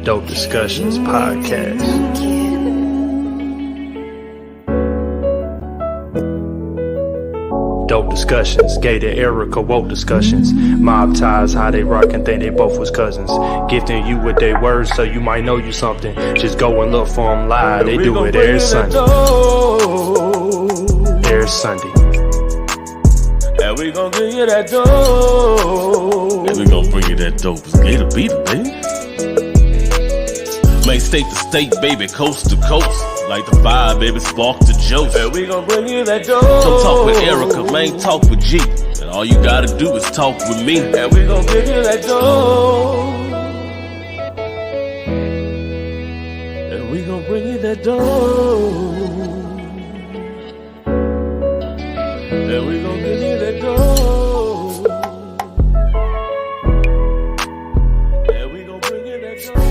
Dope Discussions Podcast. Dope discussions, gated Erica woke discussions. Mob ties, how they rock and think they both was cousins. Gifting you with their words so you might know you something. Just go and look for them live, they do it every Sunday. Every Sunday. And we gon' give you that dope. And we gon' bring you that dope. It's Gator Beat, baby. Main state to state, baby, coast to coast. Like the fire, baby, spark to Joe. And we gon' bring you that dope. Don't talk with Erica, man, talk with G. And all you gotta do is talk with me. And we gon' give you that dope. And we gon' bring you that dope. And we gon' give you that dope. And we gon' bring you that dope.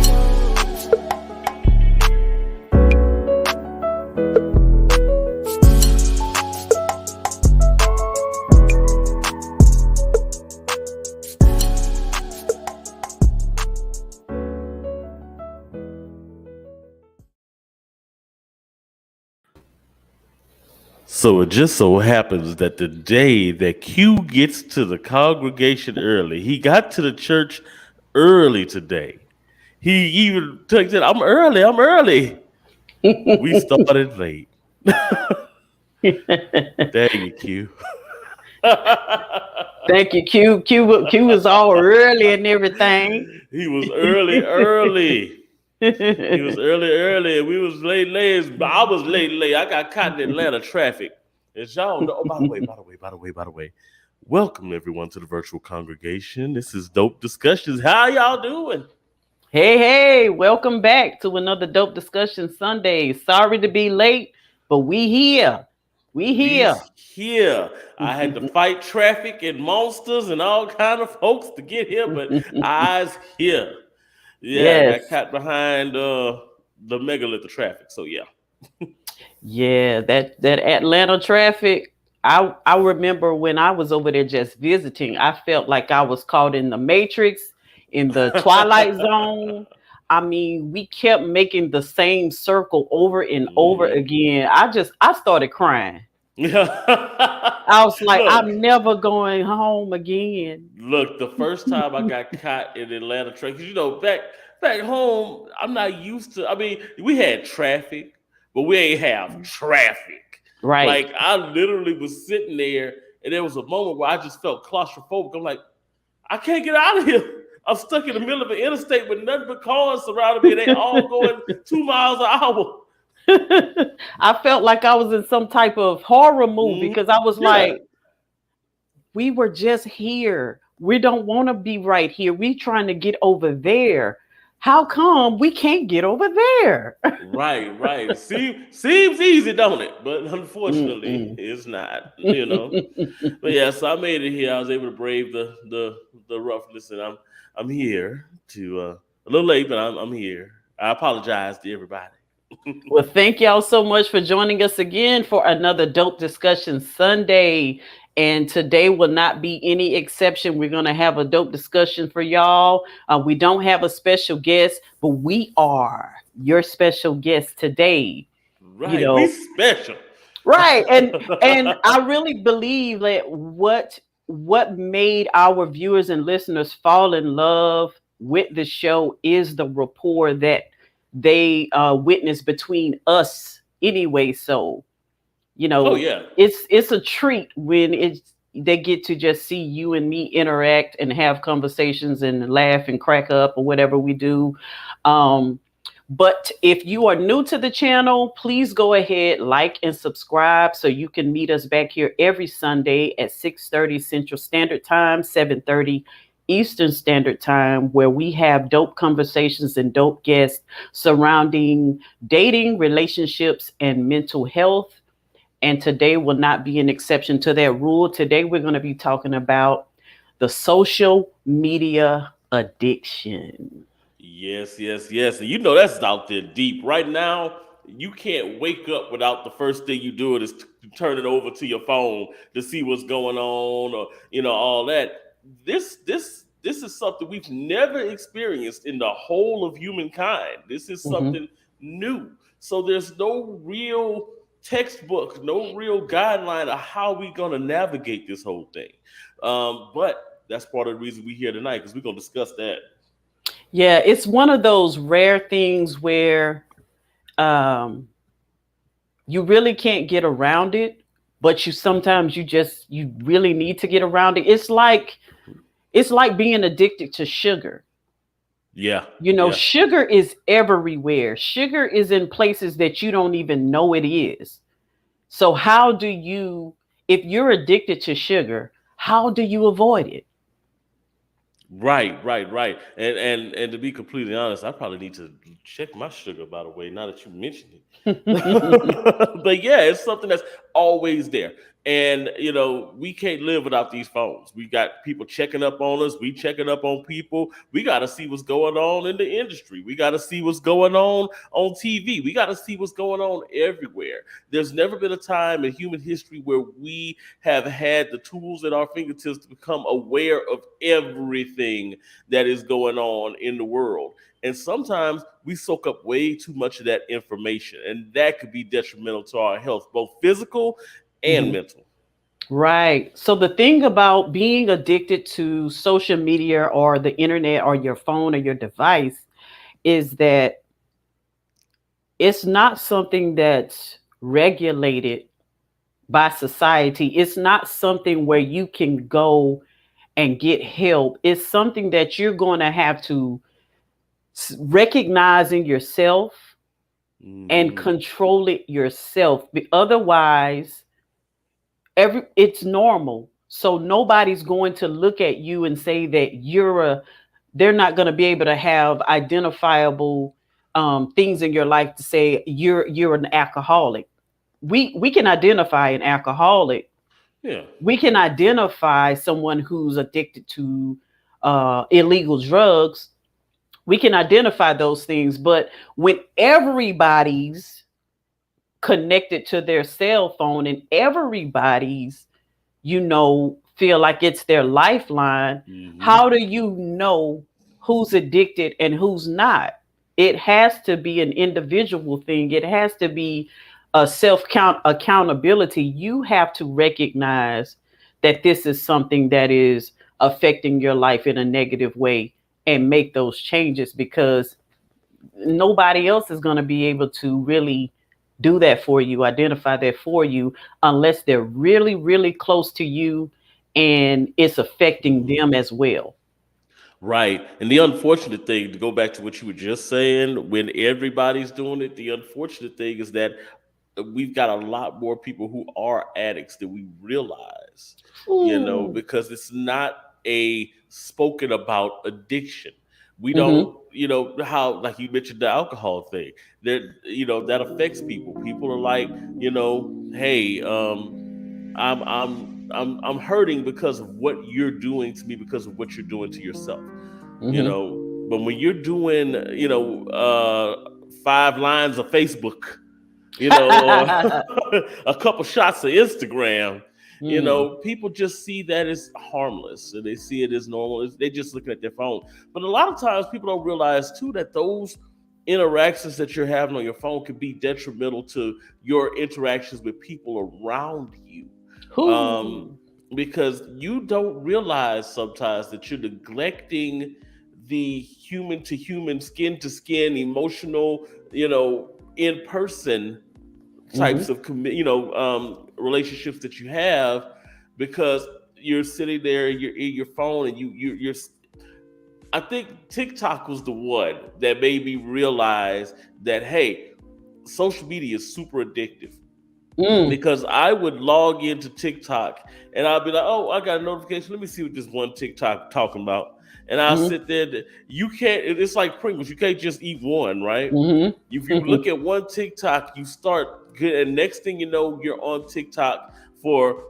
So it just so happens that the day that Q gets to the congregation early, he got to the church early today. He even said, I'm early. We started late. Dang you, Q. Thank you, Q. Q was all early and everything. He was early. He was early. We was late. I was late. I got caught in Atlanta traffic. As y'all know, by the way, welcome everyone to the virtual congregation. This is Dope Discussions. How y'all doing? Hey, welcome back to another Dope Discussion Sunday. Sorry to be late, but we here. I had to fight traffic and monsters and all kind of folks to get here, but I's here. Yeah, I got Yes. caught behind the megalith of traffic. So yeah. Yeah, that Atlanta traffic. I remember when I was over there just visiting, I felt like I was caught in the Matrix, in the Twilight Zone. I mean, we kept making the same circle over and over Hmm. again. I started crying. Yeah. I was like, Look, I'm never going home again. look. The first time I got caught in Atlanta traffic, 'cause, back home, I'm not used to. I mean, we had traffic, but we ain't have traffic. Right. Like I literally was sitting there, and there was a moment where I just felt claustrophobic. I'm like, I can't get out of here. I'm stuck in the middle of an interstate with nothing but cars surrounding me. And they all going 2 miles an hour. I felt like I was in some type of horror movie Mhm. because I was Yeah, like, we were just here. We don't want to be right here. We trying to get over there. How come we can't get over there? right, right. Seems easy, don't it? But unfortunately, Mm-mm. it's not. But yeah, so I made it here. I was able to brave the roughness, and I'm here to a little late, but I'm here. I apologize to everybody. Well, thank y'all so much for joining us again for another Dope Discussion Sunday. And today will not be any exception. We're going to have a dope discussion for y'all. We don't have a special guest, but we are your special guest today. You Right, we know, special. right. And I really believe that what made our viewers and listeners fall in love with the show is the rapport that they witness between us anyway. So, Oh yeah. it's a treat when they get to just see you and me interact and have conversations and laugh and crack up or whatever we do. Um, but if you are new to the channel, please go ahead, like and subscribe so you can meet us back here every Sunday at 6:30 Central Standard Time, 7:30 Eastern Standard Time, where we have dope conversations and dope guests surrounding dating, relationships, and mental health. And today will not be an exception to that rule. Today we're going to be talking about the social media addiction. Yes, yes, yes. And you know that's out there deep. Right now, you can't wake up without the first thing you do is turn it over to your phone to see what's going on, or all that. This is something we've never experienced in the whole of humankind. This is Mhm. something new. So there's no real textbook, no real guideline of how we're gonna navigate this whole thing. But that's part of the reason we're here tonight, because we're gonna discuss that. Yeah, it's one of those rare things where um, you really can't get around it, but you really need to get around it. It's like being addicted to sugar. Yeah, yeah. Sugar is everywhere. Sugar is in places that you don't even know it is. So if you're addicted to sugar, how do you avoid it? Right, right, right. And to be completely honest, I probably need to check my sugar, by the way, now that you mentioned it. But yeah, it's something that's always there. And we can't live without these phones. We got people checking up on us, we checking up on people. We got to see what's going on in the industry. We got to see what's going on TV. We got to see what's going on everywhere. There's never been a time in human history where we have had the tools at our fingertips to become aware of everything that is going on in the world. And sometimes we soak up way too much of that information, and that could be detrimental to our health, both physical and Mhm. mental. Right. So the thing about being addicted to social media or the internet or your phone or your device is that it's not something that's regulated by society. It's not something where you can go and get help. It's something that you're going to have to recognize in yourself and Hmm. control it yourself. Otherwise, it's normal. So nobody's going to look at you and say that they're not going to be able to have identifiable things in your life to say you're an alcoholic. We can identify an alcoholic. Yeah. We can identify someone who's addicted to illegal drugs. We can identify those things, but when everybody's connected to their cell phone and everybody's, feel like it's their lifeline, Mm-hmm. how do you know who's addicted and who's not? It has to be an individual thing. It has to be a accountability. You have to recognize that this is something that is affecting your life in a negative way and make those changes, because nobody else is going to be able to really do that for you, identify that for you, unless they're really, really close to you and it's affecting them as well. Right. And the unfortunate thing, to go back to what you were just saying, when everybody's doing it, the unfortunate thing is that we've got a lot more people who are addicts than we realize, Ooh. because it's not a spoken about addiction. We Mm-hmm. don't, how, like you mentioned, the alcohol thing, that, that affects people. People are like, hey, I'm hurting because of what you're doing to me, because of what you're doing to yourself, Mm-hmm. but when you're doing, 5 lines of Facebook, or a couple shots of Instagram, Mm. people just see that as harmless and they see it as normal. They just looking at their phone. But a lot of times people don't realize too that those interactions that you're having on your phone can be detrimental to your interactions with people around you. Um, Who? because you don't realize sometimes that you're neglecting the human to human, skin to skin, emotional, in person Mm-hmm. types of relationships that you have, because you're sitting there, you're in your phone, and you're. I think TikTok was the one that made me realize that, hey, social media is super addictive, Mm. because I would log into TikTok and I'll be like, oh, I got a notification. Let me see what this one TikTok talking about. And I'll Mm-hmm. sit there. You can't. It's like Pringles. You can't just eat one, right? If you Mm-hmm. look at one TikTok, you start good, and next thing you know, you're on TikTok for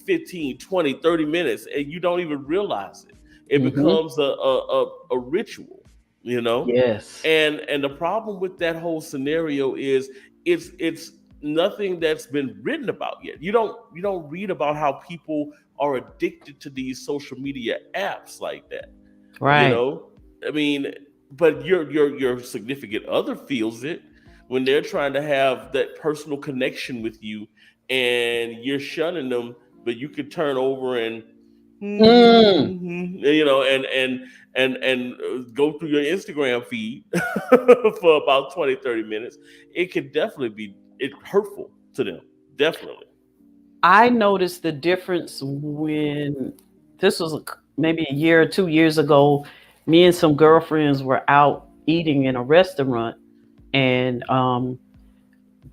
15, 20, 30 minutes, and you don't even realize it. It Mm-hmm. becomes a ritual, you know. Yes. And the problem with that whole scenario is it's nothing that's been written about yet. You don't read about how people are addicted to these social media apps like that. You Right. know, I mean, but your significant other feels it when they're trying to have that personal connection with you, and you're shunning them, but you could turn over and Mm. go through your Instagram feed for about 20, 30 minutes. It could definitely be hurtful to them. Definitely. I noticed the difference when this was maybe a year or 2 years ago. Me and some girlfriends were out eating in a restaurant, and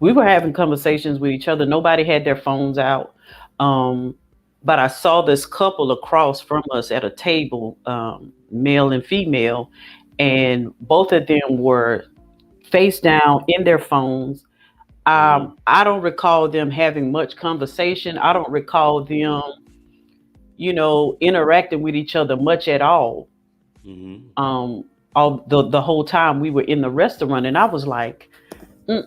we were having conversations with each other. Nobody had their phones out. Um, but I saw this couple across from us at a table, male and female, and both of them were face down in their phones. Hmm. I don't recall them having much conversation. I don't recall them, interacting with each other much at all. Hmm. Um, all the whole time we were in the restaurant, and I was like, "Mm,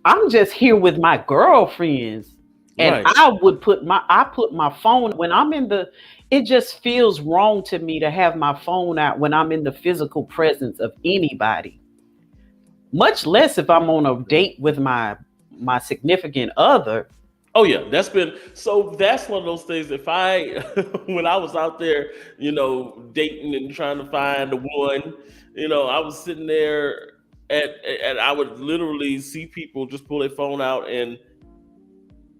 I'm just here with my girlfriends." And Right. I put my phone when I'm in the, it just feels wrong to me to have my phone out when I'm in the physical presence of anybody. Much less if I'm on a date with my significant other. Oh yeah, that's one of those things. If I when I was out there, dating and trying to find the one, I was sitting there and I would literally see people just pull their phone out and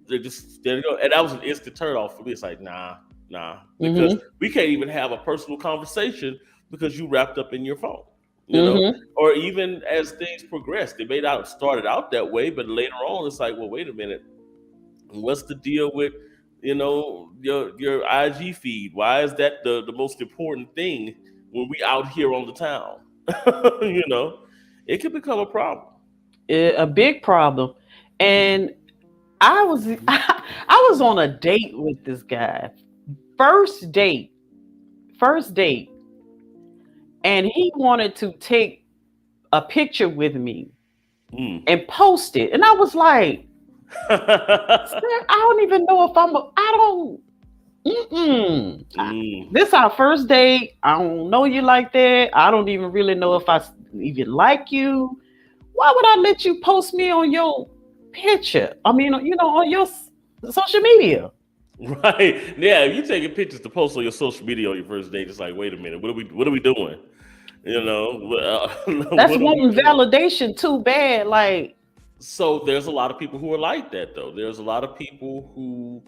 they're just there you go. And that was an instant turn off for me. It's like, nah, because Mm-hmm. we can't even have a personal conversation because you wrapped up in your phone, you know? Mm-hmm. Or even as things progress, they may not have started out that way, but later on it's like, well, wait a minute, what's the deal with your IG feed? Why is that the most important thing when we out here on the town? you know, it could become a problem. A big problem. And I was I was on a date with this guy. First date. First date. and he wanted to take a picture with me Mm. and post it. And I was like, "Sir, I don't even know if I don't, mm-mm. Mm. This our first date. I don't know you like that. I don't even really know if even like you. Why would I let you post me on your picture? I mean, on your social media." Right. Yeah, if you taking pictures to post on your social media on your first date, it's like, wait a minute, what are we doing? You know, That's what are we wanting doing? validation too bad. Like, So there's a lot of people who are like that though. There's a lot of people who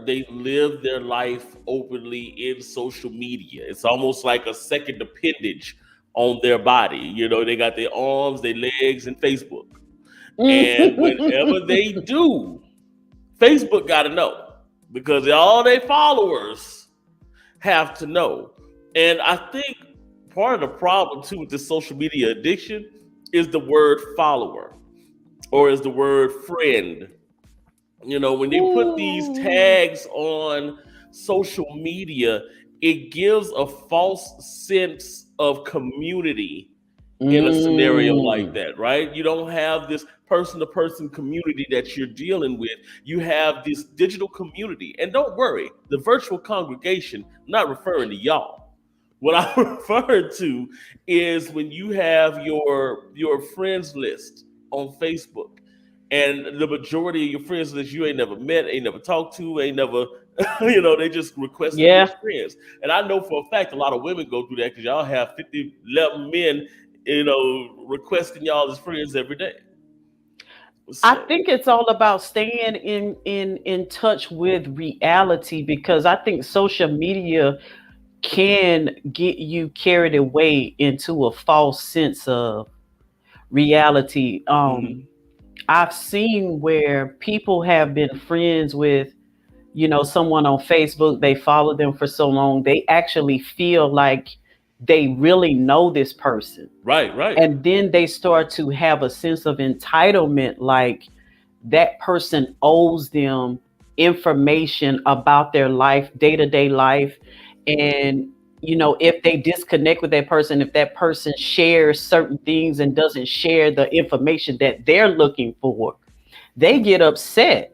they live their life openly in social media. It's almost like a second appendage on their body. You know, they got their arms, their legs, and Facebook. And whenever they do, Facebook got to know because all their followers have to know. And I think part of the problem too with this social media addiction is the word follower or is the word friend. You know, when they put these ooh, tags on social media, it gives a false sense of community in a scenario like mm, that, right? You don't have this person to person community that you're dealing with. You have this digital community. And don't worry, the virtual congregation, I'm not referring to y'all. What I'm referring to is when you have your friends list on Facebook and the majority of your friends list you ain't never met, ain't never talked to, ain't never, they just requested you as yeah. friends. And I know for a fact a lot of women go through that because y'all have 50, 11 men, requesting y'all as friends every day. I So, think it's all about staying in touch with reality because I think social media can get you carried away into a false sense of reality. mhm, I've seen where people have been friends with, someone on Facebook, they follow them for so long, they actually feel like they really know this person. right, right. And then they start to have a sense of entitlement, like that person owes them information about their life, day to day life. And, if they disconnect with that person, if that person shares certain things and doesn't share the information that they're looking for, they get upset.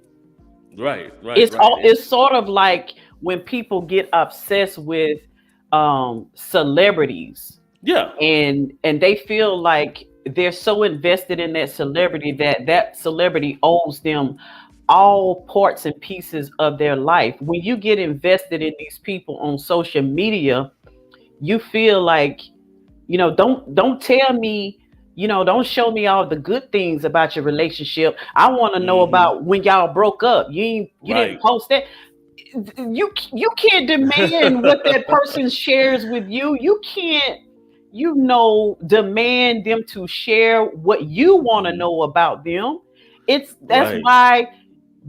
Right, right, It's right. all it's sort of like when people get obsessed with celebrities, Yeah, and they feel like they're so invested in that celebrity that that celebrity owes them all parts and pieces of their life. When you get invested in these people on social media, you feel like, don't tell me, don't show me all the good things about your relationship. I want to know hmm, about when y'all broke up. You didn't right. post that. You can't demand what that person shares with you. You can't, demand them to share what you want to Mhm, know about them. That's right. why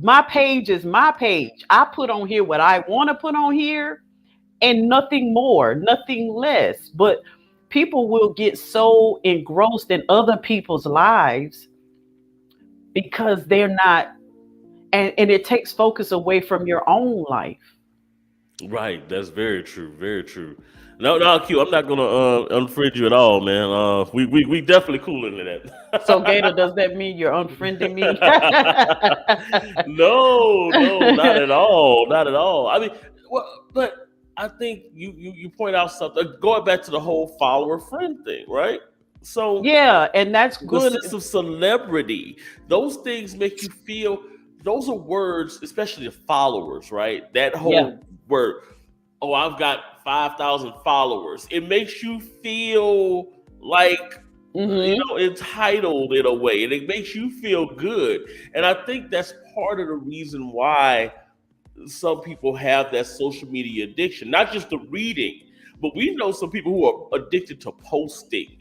my page is my page. I put on here what I want to put on here and nothing more, nothing less. But people will get so engrossed in other people's lives because they're not, and it takes focus away from your own life. Right, that's very true, very true. No, no, Q, I'm not gonna unfriend you at all, man. We definitely cool into So, Gator, that. does that mean you're unfriending me? No, no, not at all, not at all. I mean, well, but I think you point out something. Going back to the whole follower friend thing, right? So Yeah, and that's the sense good. of celebrity, those things make you feel. Those are words, especially the followers, right? That Yeah. whole word. Oh, I've got 5,000 followers. It makes you feel like Hmm. entitled in a way, and it makes you feel good. And I think that's part of the reason why some people have that social media addiction, not just the reading, but we know some people who are addicted to posting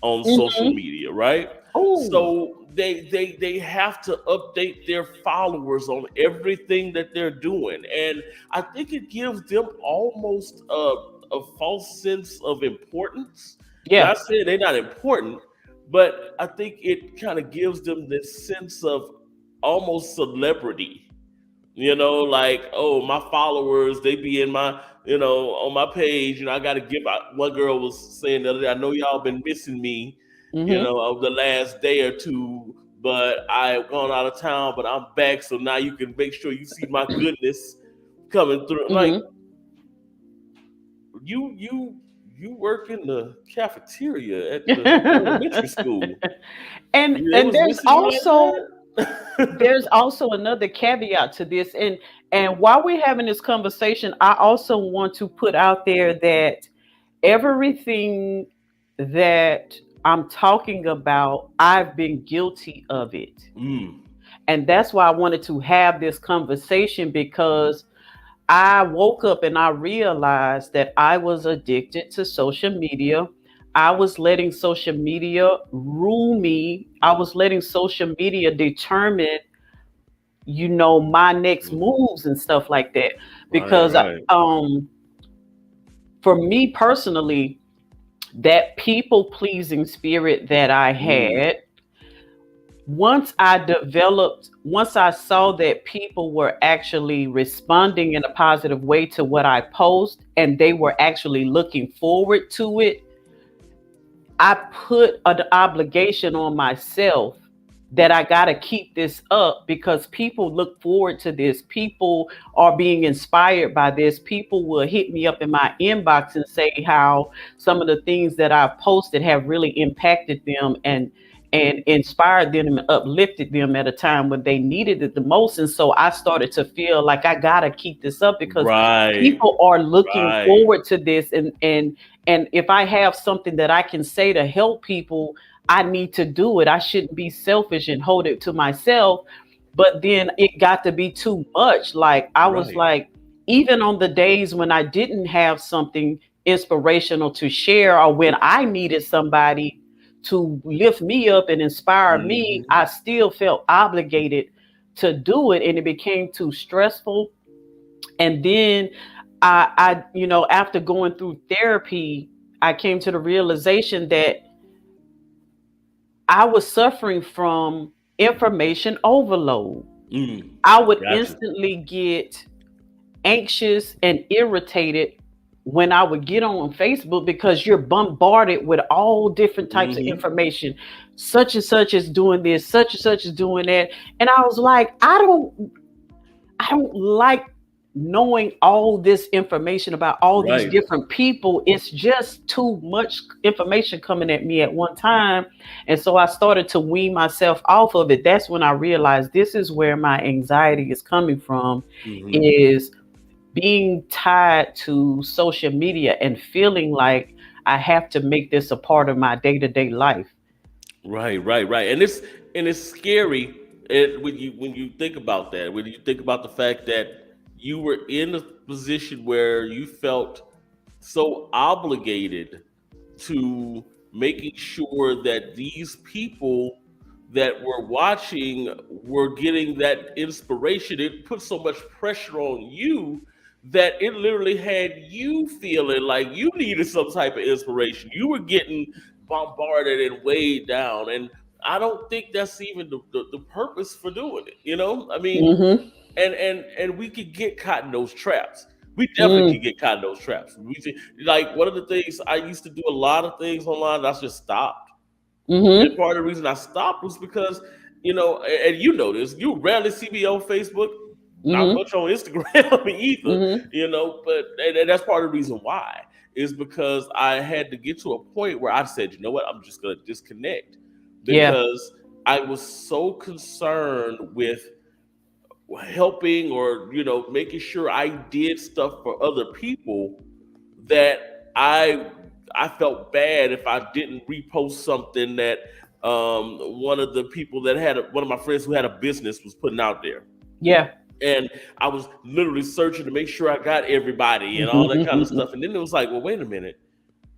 on social Hmm. media, right? Oh, So they have to update their followers on everything that they're doing, and I think it gives them almost a false sense of importance. yeah. Not saying they're not important, but I think it kind of gives them this sense of almost celebrity You know, like, oh, my followers, they be in my, on my page. I got to give out. One girl was saying the other day, I know y'all been missing me, Mm-hmm. over the last day or two, but I've gone out of town, but I'm back. So now you can make sure you see my goodness coming through. Like, Mm-hmm. you work in the cafeteria at the elementary school. They And was missing you like that? there's also another caveat to this, and while we're having this conversation, I also want to put out there that everything that I'm talking about, I've been guilty of it. Mm. And that's why I wanted to have this conversation, because I woke up and I realized that I was addicted to social media. I was letting social media rule me. I was letting social media determine, my next Mhm. moves and stuff like that. Right, Because right. for me personally, that people pleasing spirit that I Mm. had, once I saw that people were actually responding in a positive way to what I post, and they were actually looking forward to it, I put an obligation on myself that I got to keep this up, because people look forward to this. People are being inspired by this. People will hit me up in my inbox and say how some of the things that I've posted have really impacted them and inspired them and uplifted them at a time when they needed it the most. And so I started to feel like I got to keep this up, because Right, people are looking right. forward to this, and if I have something that I can say to help people, I need to do it. I shouldn't be selfish and hold it to myself. But then it got to be too much. Like, I was Right. like, even on the days when I didn't have something inspirational to share, or when I needed somebody to lift me up and inspire me, Mhm. I still felt obligated to do it. And it became too stressful. And then after going through therapy, I came to the realization that I was suffering from information overload. Mm. I would Gotcha. instantly get anxious and irritated when I would get on Facebook, because you're bombarded with all different types of Mhm. information. Such and such is doing this, such and such is doing that. And I was like, I don't like knowing all this information about all these Right. different people. It's just too much information coming at me at one time. And so I started to wean myself off of it. That's when I realized this is where my anxiety is coming from, Mhm. is being tied to social media and feeling like I have to make this a part of my day-to-day life. Right, right, right. And it's scary, when you think about that, when you think about the fact that you were in a position where you felt so obligated to making sure that these people that were watching were getting that inspiration. It put so much pressure on you that it literally had you feeling like you needed some type of inspiration. You were getting bombarded and weighed down. And I don't think that's even the purpose for doing it. I mean, Mm-hmm. and we could get caught in those traps. We definitely Mm. could get caught in those traps. Like, one of the things I used to do, a lot of things online. I just stopped. And Mm-hmm. part of the reason I stopped was because, and you know this, you rarely see me on Facebook, not Mm-hmm. much on Instagram either. Mm-hmm. But and that's part of the reason why, is because I had to get to a point where I said, you know what, I'm just gonna disconnect, Yeah. because I was so concerned with helping, or making sure I did stuff for other people, that I felt bad if I didn't repost something that one of the people that one of my friends who had a business was putting out there. Yeah. And I was literally searching to make sure I got everybody and all that kind of stuff. And then it was like, well, wait a minute,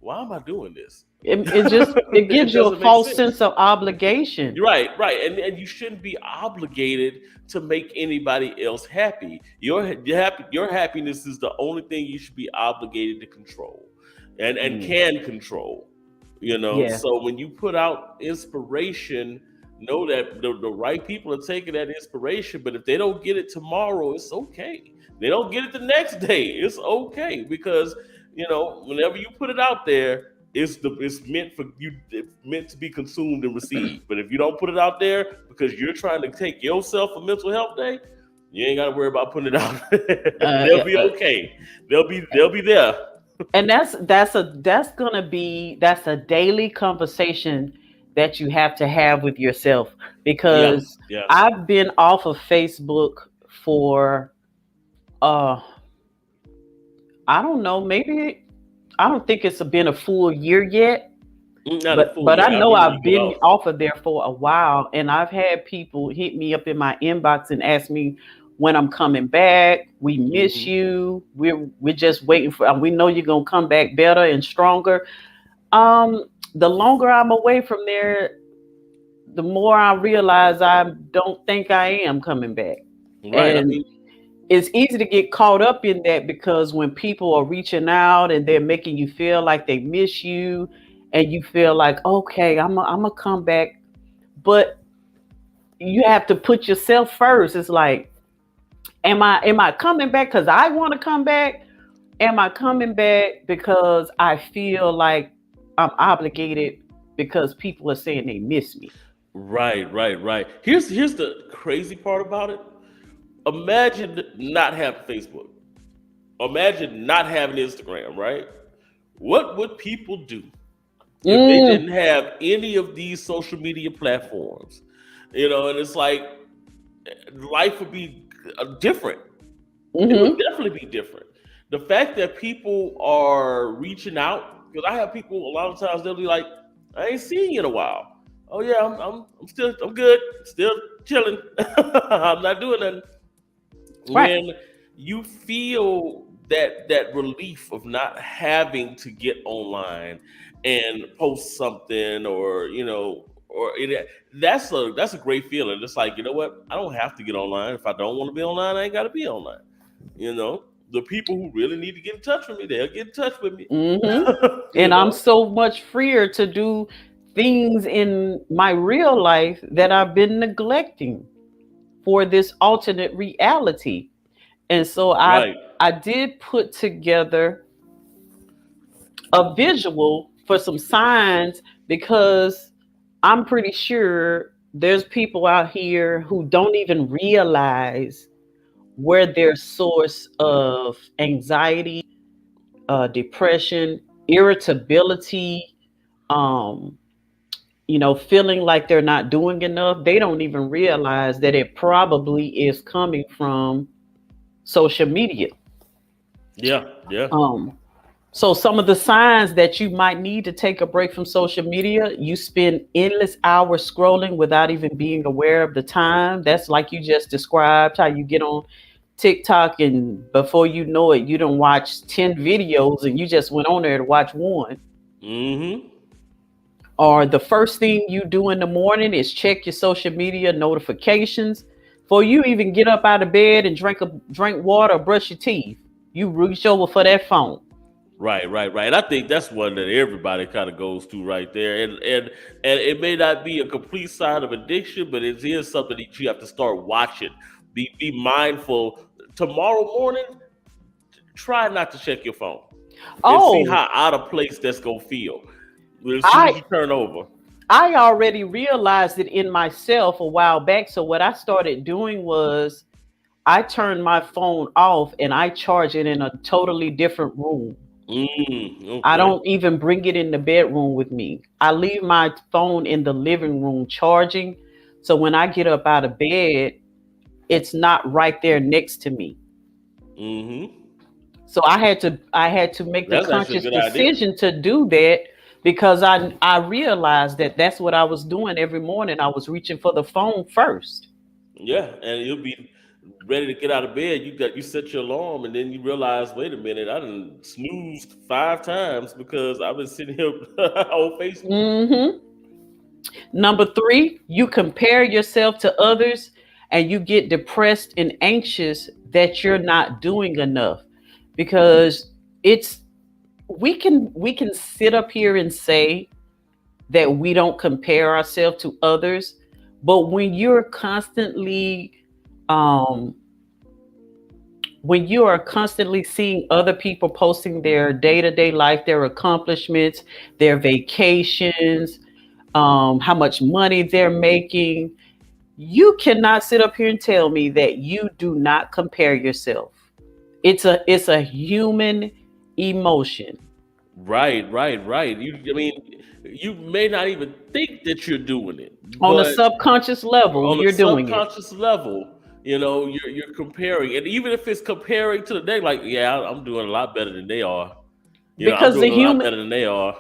why am I doing this? It It gives you a doesn't make false sense. sense of obligation. You're right, right, and you shouldn't be obligated to make anybody else happy. Your happiness is the only thing you should be obligated to control, and Mm. can control. Yeah. So when you put out inspiration, know that the right people are taking that inspiration, but if they don't get it tomorrow, it's okay. They don't get it the next day, it's okay, because whenever you put it out there, it's meant for you, it's meant to be consumed and received. But if you don't put it out there because you're trying to take yourself a mental health day, you ain't got to worry about putting it out. They'll be okay. They'll be there. And that's a daily conversation that you have to have with yourself, Yeah, because yeah. I've been off of Facebook for uh I don't know, maybe I don't think it's been a full year yet, Not a but full year. I I know remember you I've get been off. off of there for a while, and I've had people hit me up in my inbox and ask me when I'm coming back. We miss Hmm. you. We're just waiting for. We know you're gonna come back better and stronger. The longer I'm away from there, the more I realize I don't think I am coming back. Right. I And mean, it's easy to get caught up in that, because when people are reaching out and they're making you feel like they miss you, and you feel like, okay, I'm gonna come back, but you have to put yourself first. It's like, am I coming back because I want to come back? Am I coming back because I feel like I'm obligated because people are saying they miss me? right, right, right. Here's the crazy part about it. Imagine not having Facebook. Imagine not having Instagram, right? What would people do if they Mm, didn't have any of these social media platforms? And it's like life would be different. It would hmm. definitely be different. The fact that people are reaching out, because I have people a lot of times they'll be like, "I ain't seen you in a while." Oh yeah, I'm good, still chilling. I'm not doing nothing. Right. When you feel that relief of not having to get online and post something, that's a great feeling. It's like, you know what, I don't have to get online. If I don't want to be online, I ain't got to be online. The people who really need to get in touch with me, they'll get in touch with me. Hmm. you And I'm know so much freer to do things in my real life that I've been neglecting for this alternate reality. And so right. I did put together a visual for some signs, because I'm pretty sure there's people out here who don't even realize where their source of anxiety, depression, irritability, um, feeling like they're not doing enough. They don't even realize that it probably is coming from social media. Yeah, yeah. Um, so some of the signs that you might need to take a break from social media: you spend endless hours scrolling without even being aware of the time. That's like you just described, how you get on TikTok and before you know it, you don't watch 10 videos and you just went on there to watch one. Hmm. Or the first thing you do in the morning is check your social media notifications. Before you even get up out of bed and drink water or brush your teeth, you reach over for that phone. Right, right, right. I think that's one that everybody kind of goes to right there, and it may not be a complete sign of addiction, but it is something that you have to start watching. Be mindful. Tomorrow morning, try not to check your phone and see Oh, how out of place that's gonna feel as soon as I you turn over. I already realized it in myself a while back. So what I started doing was I turned my phone off and I charge it in a totally different room. I Okay. don't even bring it in the bedroom with me. I leave my phone in the living room charging. So when I get up out of bed, it's not right there next to me. Mm-hmm. So I had to make the That's actually a conscious good idea. decision to do that, because I realized that that's what I was doing every morning. I was reaching for the phone first. Yeah, and you'll be ready to get out of bed. You set your alarm, and then you realize, wait a minute, I done snoozed 5 times because I've been sitting here on Facebook. Hmm. Number three, you compare yourself to others and you get depressed and anxious that you're not doing enough, because it's we can sit up here and say that we don't compare ourselves to others, But um, when you are constantly seeing other people posting their day-to-day life, their accomplishments, their vacations, how much money they're making, you cannot sit up here and tell me that you do not compare yourself. It's a human emotion. Right. I mean, you may not even think that you're doing it, On a but subconscious level, on a you're doing it. subconscious level, you're comparing, and even if it's comparing to the day, like, yeah, I'm doing a lot better than they are. I'm Because the doing a lot human better than they are.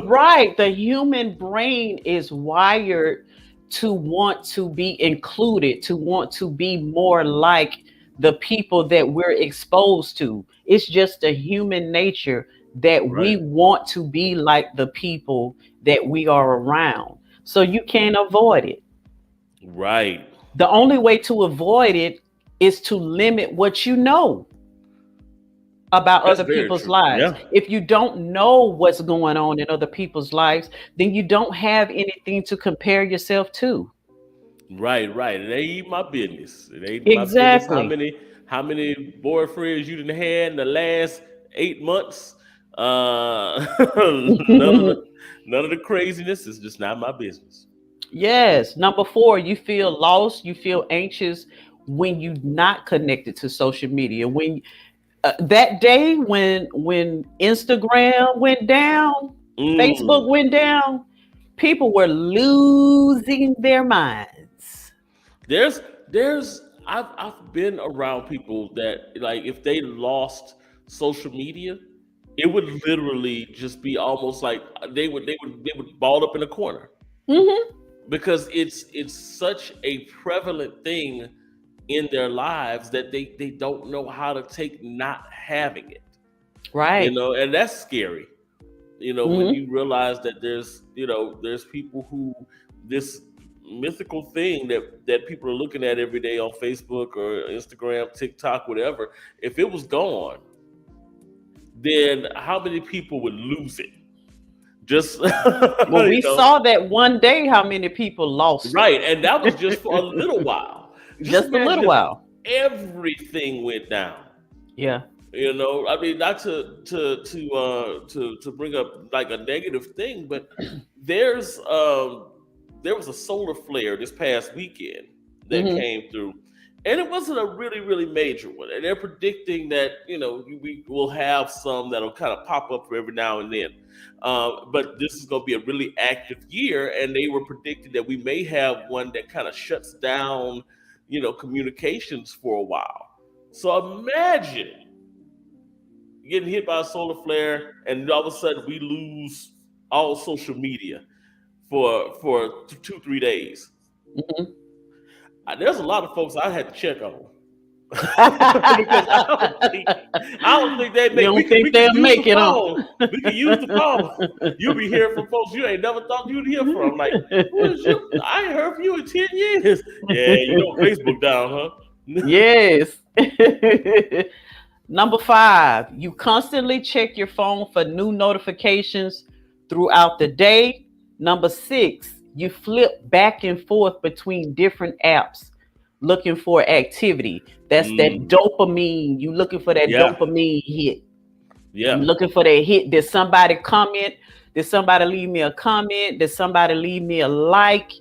Right. The human brain is wired to want to be included, to want to be more like the people that we're exposed to. It's just a human nature that Right, we want to be like the people that we are around. So you can't avoid it. right. The only way to avoid it is to limit what you know about That's other very people's true. lives. Yeah. If you don't know what's going on in other people's lives, then you don't have anything to compare yourself to. Right. It ain't my business. It ain't my business Exactly. how many boyfriends you done had in the last 8 months. None of the craziness is just not my business. Yes. Number four, you feel lost, you feel anxious when you're not connected to social media. When that day when Instagram went down, Facebook Mm. went down, people were losing their minds. There's I've been around people that, like, if they lost social media, it would literally just be almost like they would ball up in a corner, Hmm. because it's such a prevalent thing in their lives that they don't know how to take not having it. Right. And that's scary. When Hmm. you realize that there's people who, this mythical thing that people are looking at every day on Facebook or Instagram, TikTok, whatever, if it was gone, then how many people would lose it? Just Well, we saw that one day how many people lost it. right, and that was just for a little while. Just Just a imagine little if while. everything went down. Yeah. I mean, not to bring up like a negative thing, but there's there was a solar flare this past weekend that Hmm. came through, and it wasn't a really major one. And they're predicting that we will have some that'll kind of pop up for every now and then. But this is going to be a really active year, and they were predicting that we may have one that kind of shuts down, communications for a while. So imagine getting hit by a solar flare, and all of a sudden we lose all social media for 2 3 days. Hmm. There's a lot of folks I had to check on. Because I don't think they You make don't we think can they'll use the make it, huh? phone. We can use the phone. You'll be hearing from folks you ain't never thought you'd hear from. Like, who is you? I ain't heard from you in 10 years. Yeah, Facebook down, huh? Yes. Number five, you constantly check your phone for new notifications throughout the day. Number six, you flip back and forth between different apps looking for activity. That's that Mm, dopamine. You looking for that yeah, dopamine hit. You yeah, looking for that hit. Did somebody comment? Did somebody leave me a comment? Did somebody leave me a like?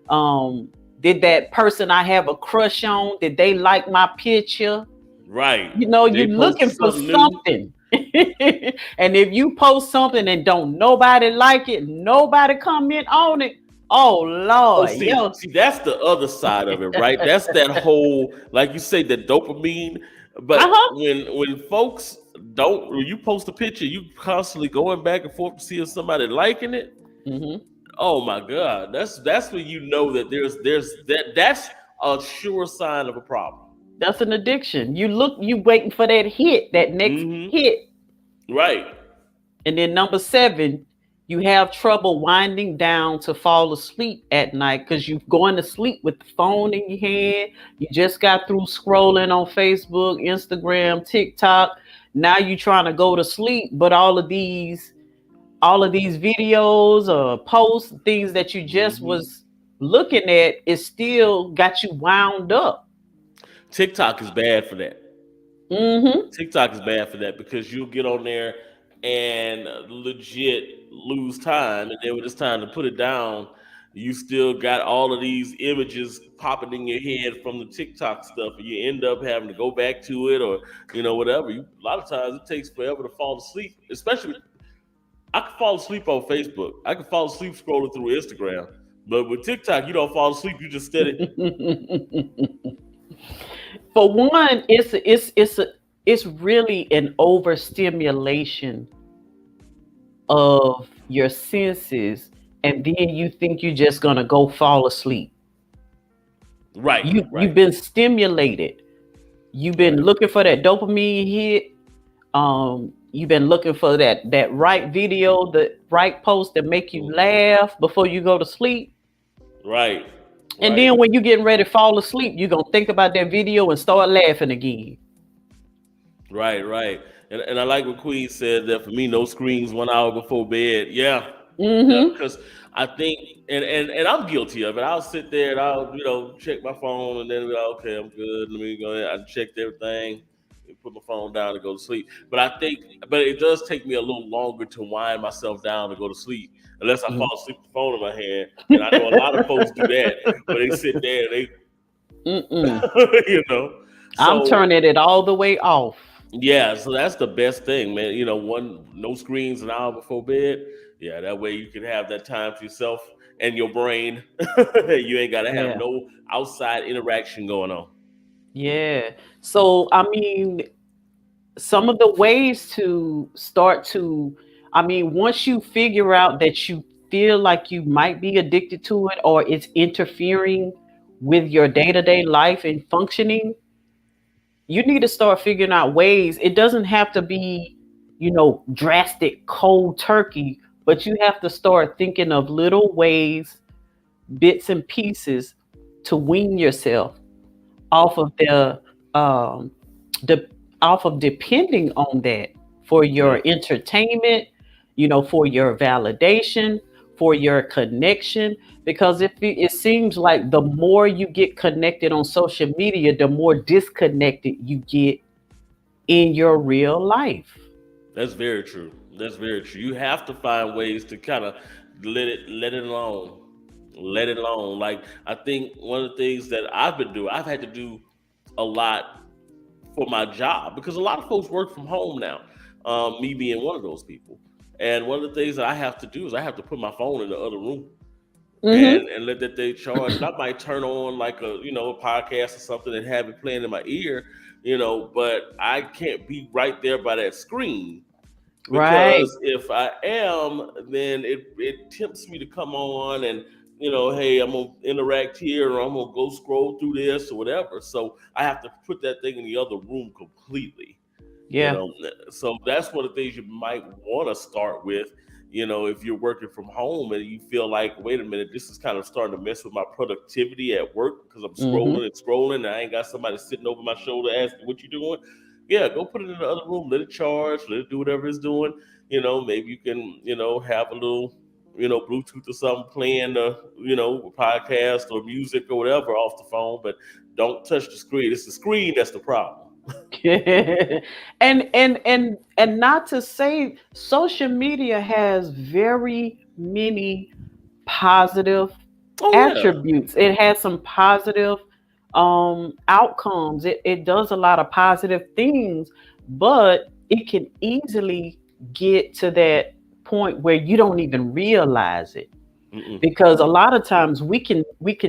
Um, did that person I have a crush on, did they like my picture? right. You're They looking posted for something new. something. And if you post something and don't nobody like it, nobody comment on it, oh Oh, Lord, see, yo. see, that's the other side of it, right? That's that whole, like you say, the dopamine. But Uh-huh. when folks don't, when you post a picture, you constantly going back and forth to see if somebody liking it. Hmm. Oh my God, that's when you know that that's a sure sign of a problem. That's an addiction. You waiting for that hit, that next Hmm. hit. Right. And then number seven, you have trouble winding down to fall asleep at night because you're going to sleep with the phone in your hand. You just got through scrolling on Facebook, Instagram, TikTok. Now you're trying to go to sleep, but all of these videos or posts, things that you just Hmm. was looking at, it still got you wound up. TikTok is bad for that. Mm-hmm. TikTok is bad for that because you'll get on there and legit lose time, and then when it's time to put it down, you still got all of these images popping in your head from the TikTok stuff, and you end up having to go back to it, or whatever. A lot of times it takes forever to fall asleep. Especially, I can fall asleep on Facebook. I can fall asleep scrolling through Instagram, but with TikTok, you don't fall asleep. You just steady. For one, it's really an overstimulation of your senses, and then you think you're just gonna go fall asleep. Right, You've been stimulated. You've been right, looking for that dopamine hit. You've been looking for that right video, the right post that make you laugh before you go to sleep. right, And right. then when you're getting ready to fall asleep, you're gonna think about that video and start laughing again. Right, right. And I like what Queen said that for me, no screens 1 hour before bed. Yeah. Yeah, Mm-hmm. because I think and I'm guilty of it. I'll sit there and I'll, check my phone and then be like, okay, I'm good. Let me go ahead. I checked everything, put my phone down and go to sleep. But it does take me a little longer to wind myself down to go to sleep. Unless I fall asleep with the phone in my hand. And I know a lot of folks do that, where they sit there and they Mm-mm. I'm So turning it all the way off. yeah, so that's the best thing, man. No screens an hour before bed. Yeah, that way you can have that time to yourself and your brain. You ain't gotta have Yeah. no outside interaction going on. Yeah. So, I mean, some of the ways to start to, I mean, once you figure out that you feel like you might be addicted to it or it's interfering with your day to day life and functioning, you need to start figuring out ways. It doesn't have to be, drastic cold turkey, but you have to start thinking of little ways, bits and pieces to wean yourself off of um the off of depending on that for Yeah, your entertainment, for your validation, for your connection. Because if it seems like the more you get connected on social media, the more disconnected you get in your real life. that's very true. That's very true. You have to find ways to kind of let it alone, let it alone. Like I think one of the things that I've been doing, I've had to do a lot for my job because a lot of folks work from home now. Me being one of those people. And one of the things that I have to do is I have to put my phone in the other room Mm-hmm. and let that thing charge. And I might turn on like a podcast or something and have it playing in my ear, but I can't be right there by that screen Right. because if I am, then it tempts me to come on and hey, I'm gonna interact here or I'm gonna go scroll through this or whatever. So I have to put that thing in the other room completely. You Yeah. know, so that's one of the things you might want to start with. If you're working from home and you feel like, wait a minute, this is kind of starting to mess with my productivity at work because I'm Mm-hmm. scrolling and scrolling and I ain't got somebody sitting over my shoulder asking what you doing. Yeah, go put it in the other room, let it charge, let it do whatever it's doing. Maybe you can, have a little, Bluetooth or something playing the, podcast or music or whatever off the phone, but don't touch the screen. It's the screen that's the problem. And not to say social media has very many positive Oh yeah. attributes. It has some positive outcomes. It does a lot of positive things, but it can easily get to that point where you don't even realize it, Mm-mm. because a lot of times we can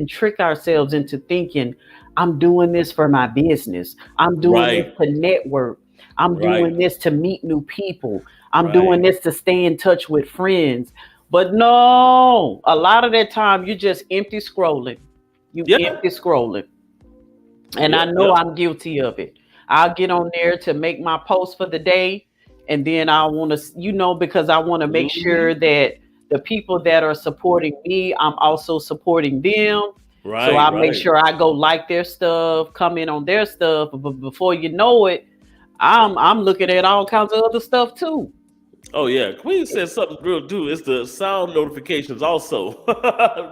trick ourselves into thinking, I'm doing this for my business, I'm doing this Right, to network, I'm right, doing this to meet new people, I'm right. doing this to stay in touch with friends. But no, a lot of that time you just empty scrolling, you Yeah, empty scrolling. And I yep, know yep. I'm guilty of it. I'll get on there to make my post for the day, and then I want to, because I want to make Hmm. sure that the people that are supporting me, I'm also supporting them. So Right, I make right. sure I go like their stuff, comment on their stuff, but before you know it, I'm looking at all kinds of other stuff too. Oh yeah, Queen said something real too. It's the sound notifications also,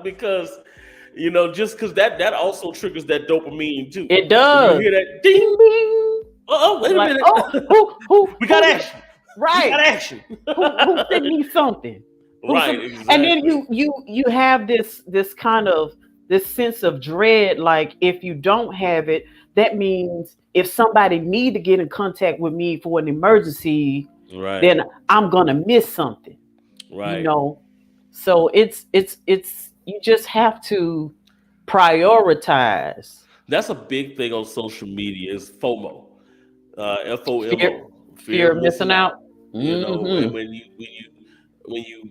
because You know, just because that also triggers that dopamine too. It When does. you hear that Ding ding, ding. oh wait a Like, minute, oh, we got who, action. We right? got action. Who sent me something? Right, And then exactly. you have this kind of this sense of dread. Like if you don't have it, that means if somebody need to get in contact with me for an emergency, Right, then I'm gonna miss something. You right. know, so it's you just have to prioritize. That's a big thing on social media is FOMO, Fear, FOMO, fear fear of of missing missing out. out. You know, Hmm. and when you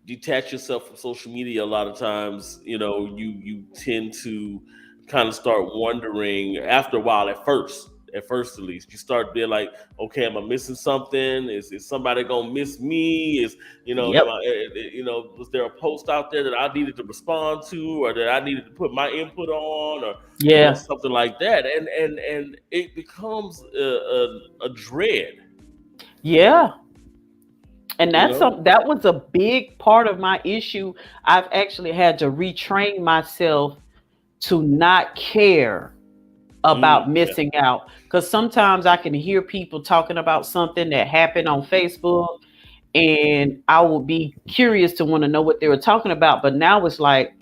detach yourself from social media, a lot of times, you know, you tend to kind of start wondering after a while. At first, at least, you start being like, okay, am I missing something? Is somebody gonna miss me? Am Yep. I, was there a post out there that I needed to respond to, or that I needed to put my input on, or Yeah. something like that, and it becomes a dread, Yeah. And you that's know. some that was a big part of my issue. I've actually had to retrain myself to not care about Yeah. missing out, because sometimes I can hear people talking about something that happened on Facebook, and I will be curious to want to know what they were talking about. But now it's like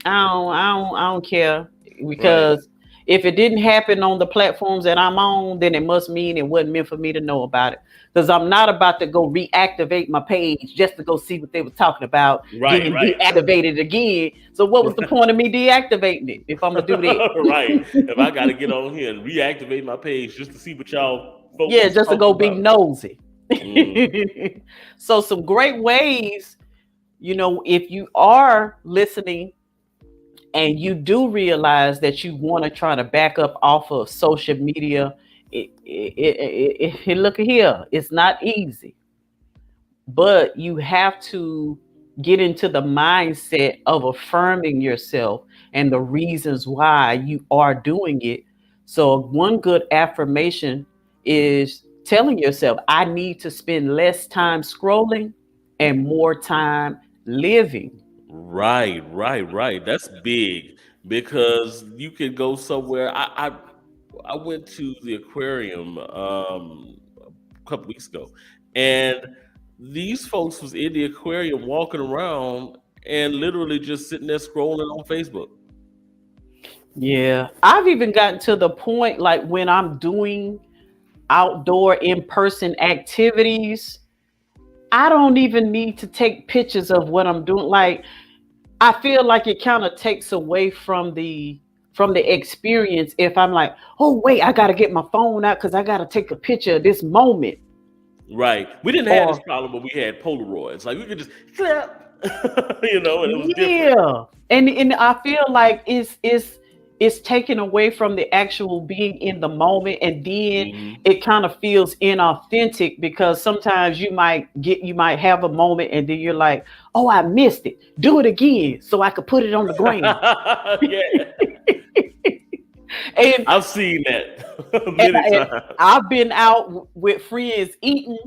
I don't care, Right. because if it didn't happen on the platforms that I'm on, then it must mean it wasn't meant for me to know about it. Because I'm not about to go reactivate my page just to go see what they were talking about, Right. then deactivate it again. So what was the point of me deactivating it if I'm gonna do Right. that? If I got to get on here and reactivate my page just to see what y'all folks Yeah, is just to talking go be about. nosy. Mm. So some great ways, if you are listening and you do realize that you want to try to back up off of social media, look here, it's not easy, but you have to get into the mindset of affirming yourself and the reasons why you are doing it. So one good affirmation is telling yourself, I need to spend less time scrolling and more time living. Right, right, right. That's big because you could go somewhere. I went to the aquarium a couple weeks ago, and these folks was in the aquarium walking around and literally just sitting there scrolling on Facebook. Yeah, I've even gotten to the point like when I'm doing outdoor in-person activities, I don't even need to take pictures of what I'm doing. Like I feel like it kind of takes away from the experience if I'm like, "Oh, wait, I got to get my phone out cuz I got to take a picture of this moment." Right. We didn't have this Or problem, but we had Polaroids. Like we could just clip, and it was different. yeah. And I feel like it's taken away from the actual being in the moment, and then Hmm. it kind of feels inauthentic because sometimes you might have a moment and then you're like, oh, I missed it. Do it again so I could put it on the ground. Yeah, and I've seen that and, many and times. I've been out with friends eating,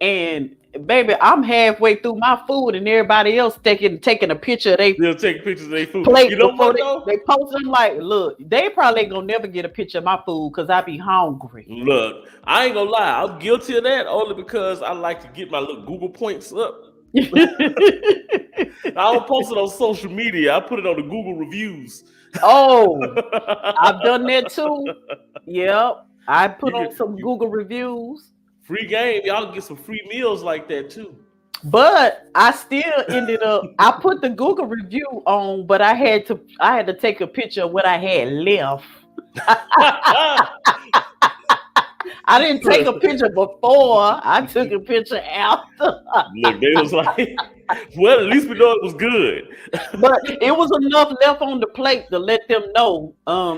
and baby, I'm halfway through my food, and everybody else taking a picture of their They'll take pictures of their food. You plate know before what they though? post it. I'm like, look, they probably ain't gonna never get a picture of my food because I be hungry. Look, I ain't gonna lie. I'm guilty of that only because I like to get my little Google points up. I don't post it on social media. I put it on the Google reviews. Oh, I've done that too. Yep. I put You on can some Google reviews, free game. Y'all can get some free meals like that too. but I still ended up I put the Google review on, but I had to take a picture of what I had left. I didn't take a picture before. I took a picture after. Look, they was like, well, at least we know it was good. But it was enough left on the plate to let them know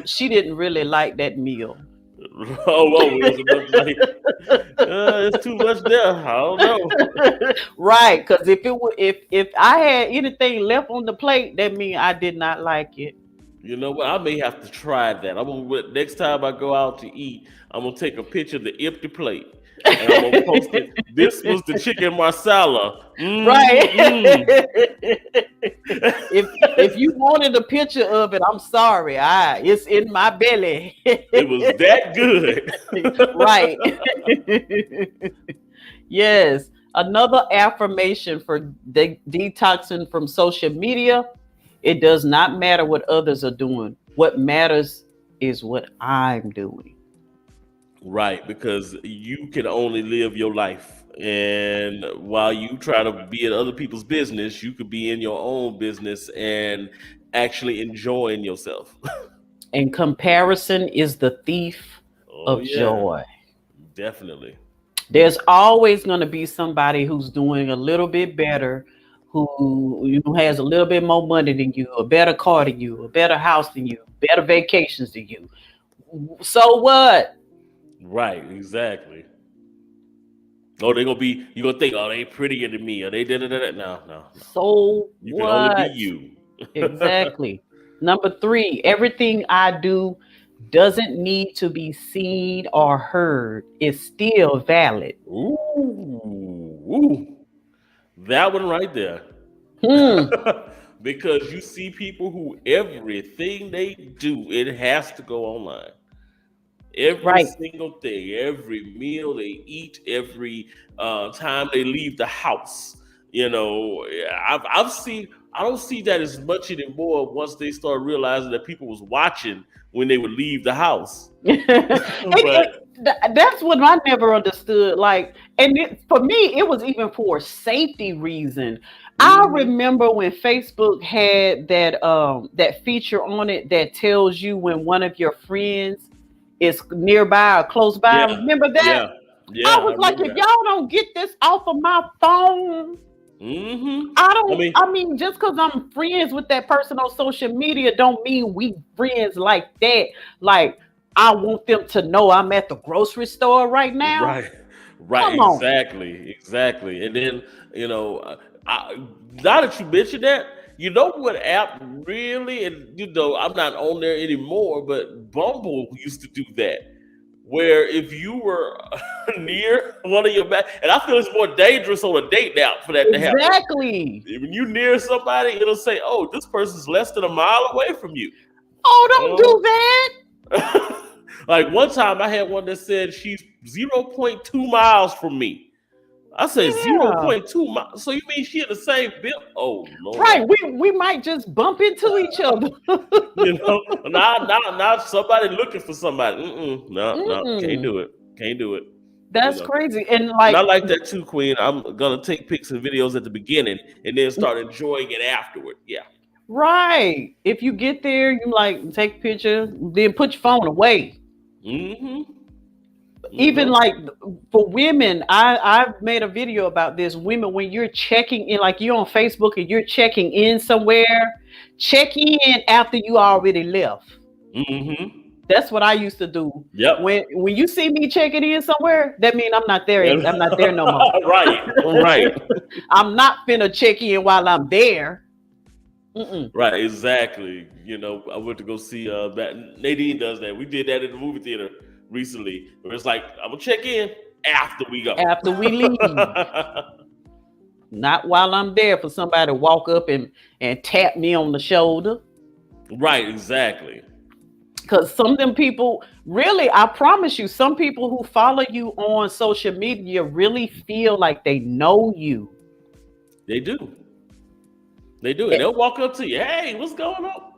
she didn't really like that meal. Oh, it was enough. Like, it's too much there. I don't know. Right, because if I had anything left on the plate, that means I did not like it. You know what? I may have to try that. Next time I go out to eat. I'm gonna take a picture of the empty plate and I'm gonna post it. This was the chicken marsala. Right. Mm-mm. If you wanted a picture of it, I'm sorry. It's in my belly. It was that good. Right. Yes. Another affirmation for detoxing from social media. It does not matter what others are doing. What matters is what I'm doing. Right, because you can only live your life. And while you try to be in other people's business, you could be in your own business and actually enjoying yourself. And comparison is the thief Oh, of yeah, joy. definitely. There's always going to be somebody who's doing a little bit better, who has a little bit more money than you, a better car than you, a better house than you, better vacations than you. So what? Right, exactly. Oh, they're gonna be. You're gonna think, oh, they prettier than me, or they did it. No, no, no. So You can only be what? you. Exactly. Number three, everything I do doesn't need to be seen or heard. It's still valid. Ooh, that one right there. Hmm. Because you see people who everything they do, it has to go online. Every Right. single thing, every meal they eat, every time they leave the house. I've seen. I don't see that as much anymore once they start realizing that people was watching when they would leave the house. But That's what I never understood. Like, and for me, it was even for a safety reason. I mhm, remember when Facebook had that feature on it that tells you when one of your friends is nearby or close by. yeah, Remember that? yeah, I yeah. I was like, remember if that. y'all don't get this off of my phone, I I don't. mean, I mean, just because I'm friends with that person on social media, don't mean we friends like that. Like, I want them to know I'm at the grocery store right now. right, right, Come on. exactly. And then you know, I, now that you mentioned that, you know what app really, and I'm not on there anymore, but Bumble used to do that. Where if you were near one of your and I feel it's more dangerous on a date now for that to happen. Exactly. When you near somebody, it'll say, "Oh, this person's less than a mile away from you." Oh, don't do Oh. that. Like one time, I had one that said she's 0.2 miles from me. I said Yeah. 0.2 miles. So you mean she in the same build? Oh Lord. Right. We might just bump into each other. Now somebody looking for somebody. No, no, can't Mm-mm. do it. Can't do it. You That's know. crazy. And And I like, like that too, Queen. I'm gonna take pics and videos at the beginning and then start enjoying it afterward. Yeah. right. If you get there, you like take a picture, then put your phone away. Mm-hmm. Even No. like for women, I've made a video about this. Women, when you're checking in, like you're on Facebook and you're checking in somewhere, check in after you already left. Mm-hmm. That's what I used to do. Yep. When you see me checking in somewhere, that means I'm not there. I'm not there no more. Right. Right. I'm not finna check in while I'm there. Mm-mm. Right. Exactly. I went to go see that Nadine does that. We did that in the movie theater recently. Where it's like, I'm gonna check in after we go. After we leave, not while I'm there for somebody to walk up and tap me on the shoulder. Right, exactly. Because some of them people, really, I promise you, some people who follow you on social media really feel like they know you. They do. They do. And they'll walk up to you, hey, what's going on?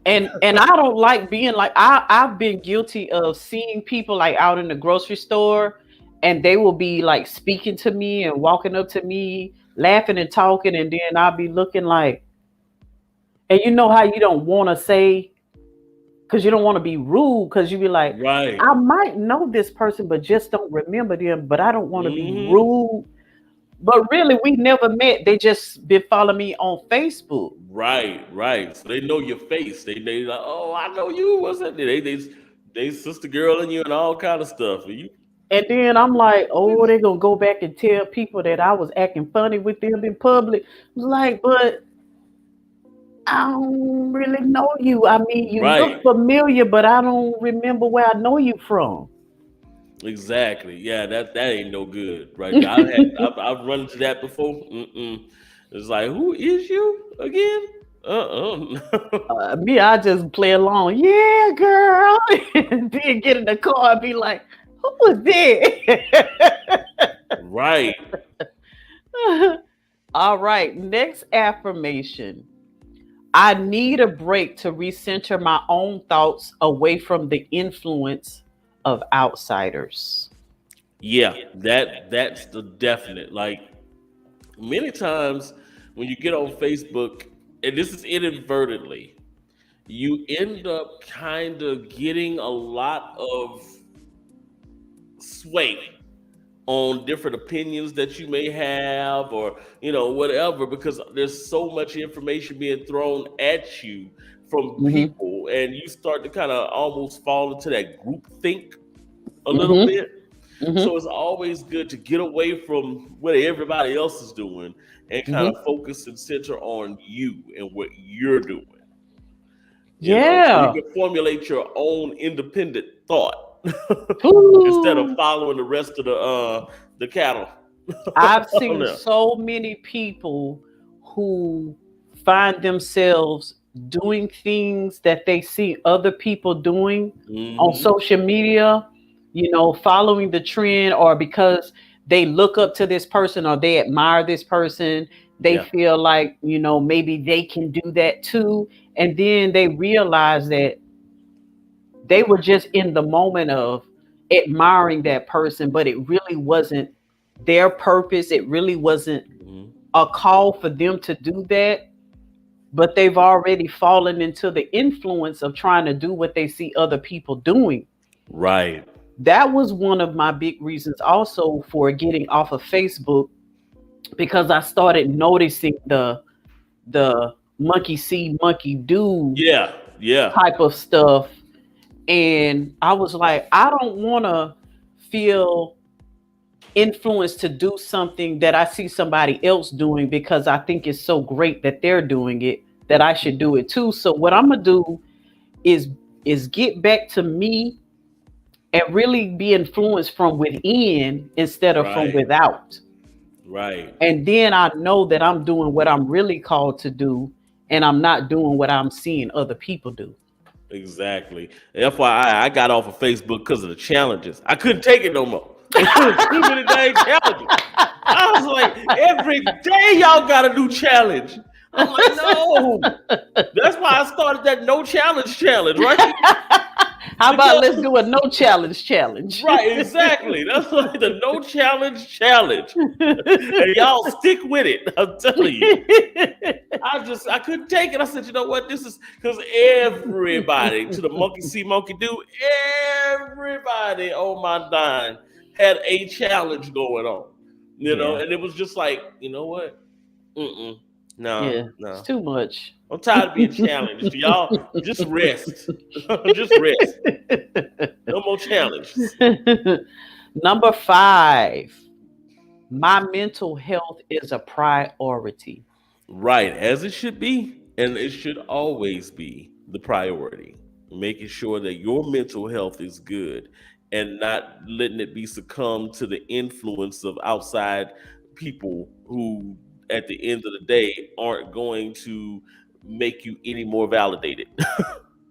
And I don't like being like, I've been guilty of seeing people like out in the grocery store, and they will be like speaking to me and walking up to me, laughing and talking, and then I'll be looking like, and you know how you don't want to say, because you don't want to be rude, because you be like, Right. I might know this person, but just don't remember them, but I don't want to be Mm-hmm. rude. But really, we never met. They just been following me on Facebook. Right, right. So they know your face. They like, oh, I know you. What's that? They sister girl in you and all kind of stuff. And you And then I'm like, oh, they're gonna go back and tell people that I was acting funny with them in public. I was like, but I don't really know you. I mean, you look right. familiar, but I don't remember where I know you from. Exactly. Yeah, that ain't no good, right? I've run into that before. It's like, who is you again? Me, I just play along. Yeah, girl. And then get in the car and be like, who was that? Right. All right. Next affirmation. I need a break to recenter my own thoughts away from the influence of outsiders. Yeah, that's the definite. Like many times when you get on Facebook, and this is inadvertently, you end up kind of getting a lot of sway on different opinions that you may have, or whatever, because there's so much information being thrown at you from Hmm. people, and you start to kind of almost fall into that group think a little Hmm. bit. Hmm. So it's always good to get away from what everybody else is doing and kind Hmm. of focus and center on you and what you're doing. So you Yeah. can formulate your own independent thought instead of Ooh. following the rest of the cattle. I've On seen there. so many people who find themselves doing things that they see other people doing on Hmm. social media, following the trend, or because they look up to this person or they admire this person, they Yeah. feel like, maybe they can do that too. And then they realize that they were just in the moment of admiring that person, but it really wasn't their purpose. It really wasn't Hmm. a call for them to do that, but they've already fallen into the influence of trying to do what they see other people doing. Right. That was one of my big reasons also for getting off of Facebook, because I started noticing the monkey see, monkey do Yeah. Yeah. type of stuff. And I was like, I don't want to feel influenced to do something that I see somebody else doing because I think it's so great that they're doing it that I should do it too. So what I'm gonna do is is get back to me and really be influenced from within instead of from Right. without. Right. And then I know that I'm doing what I'm really called to do, and I'm not doing what I'm seeing other people do. Exactly. FYI, I got off of Facebook because of the challenges. I couldn't take it no more. It was too many dang challenges. I was like, every day y'all got a new challenge. I'm like, no. That's why I started that no challenge challenge, right? How about let's Because do a no challenge challenge? right, exactly. That's like the no challenge challenge. And y'all stick with it. I'm telling you. I couldn't take it. I said, you know what? This is because everybody to the monkey see, monkey do, everybody on my dime had a challenge going on. Yeah, And it was just like, you know what? Mm-mm. No, yeah, it's no. too much. I'm tired of being challenged. Y'all just rest. Just rest. No more challenges. Number 5, my mental health is a priority. Right, as it should be, and it should always be the priority. Making sure that your mental health is good and not letting it be succumb to the influence of outside people who, at the end of the day, aren't going to make you any more validated.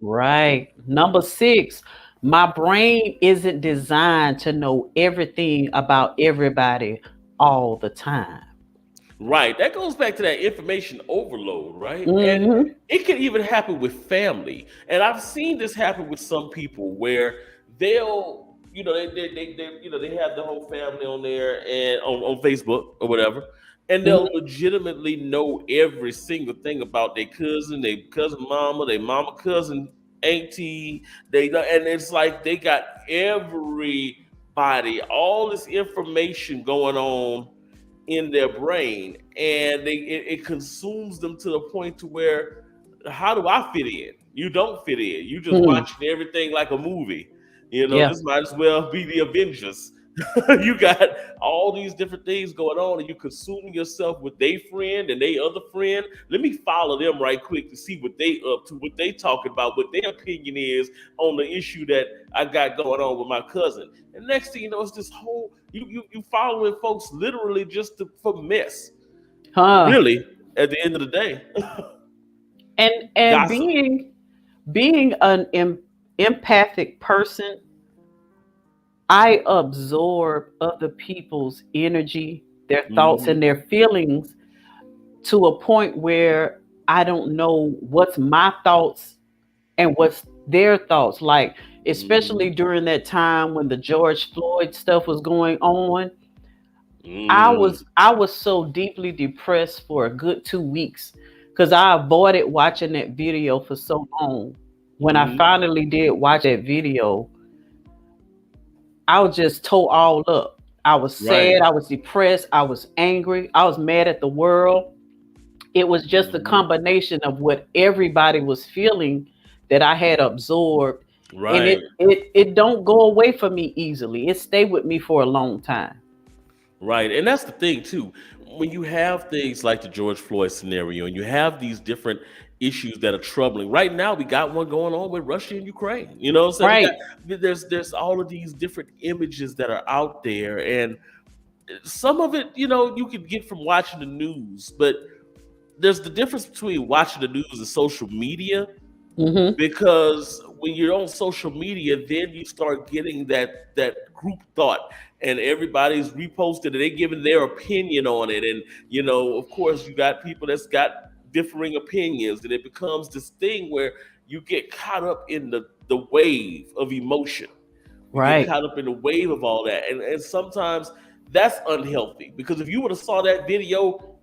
Right. Number 6, my brain isn't designed to know everything about everybody all the time. Right. That goes back to that information overload, right? And Hmm. it can even happen with family. And I've seen this happen with some people where they'll, they have the whole family on there and on Facebook or whatever. And they'll Hmm. legitimately know every single thing about their cousin mama, their mama cousin auntie. And it's like they got everybody, all this information going on in their brain, and it consumes them to the point to where, how do I fit in? You don't fit in. You just Hmm. watching everything like a movie. Yeah. This might as well be the Avengers. You got all these different things going on, and you consuming yourself with their friend and they other friend. Let me follow them right quick to see what they up to, what they talking about, what their opinion is on the issue that I got going on with my cousin. And next thing you know, it's this whole you following folks literally just for mess. Huh. Really, at the end of the day. And Gossip. being an empathic person, I absorb other people's energy, their thoughts, Hmm. and their feelings to a point where I don't know what's my thoughts and what's their thoughts. Like, especially Hmm. during that time when the George Floyd stuff was going on, Hmm. I was so deeply depressed for a good 2 weeks because I avoided watching that video for so long. When I Hmm. finally did watch that video, I was just tore all up. I was Right. sad, I was depressed, I was angry, I was mad at the world. It was just a Hmm. combination of what everybody was feeling that I had absorbed. And Right. it don't go away for me easily. It stayed with me for a long time. Right. And that's the thing too. When you have things like the George Floyd scenario and you have these different issues that are troubling. Right now we got one going on with Russia and Ukraine. You know what I'm saying? We got Right. there's all of these different images that are out there, and some of it, you can get from watching the news, but there's the difference between watching the news and social media, Hmm. because when you're on social media, then you start getting that group thought, and everybody's reposted and they giving their opinion on it, and of course, you got people that's got differing opinions, and it becomes this thing where you get caught up in the wave of emotion. You get Right. caught up in the wave of all that, and sometimes that's unhealthy, because if you would have saw that video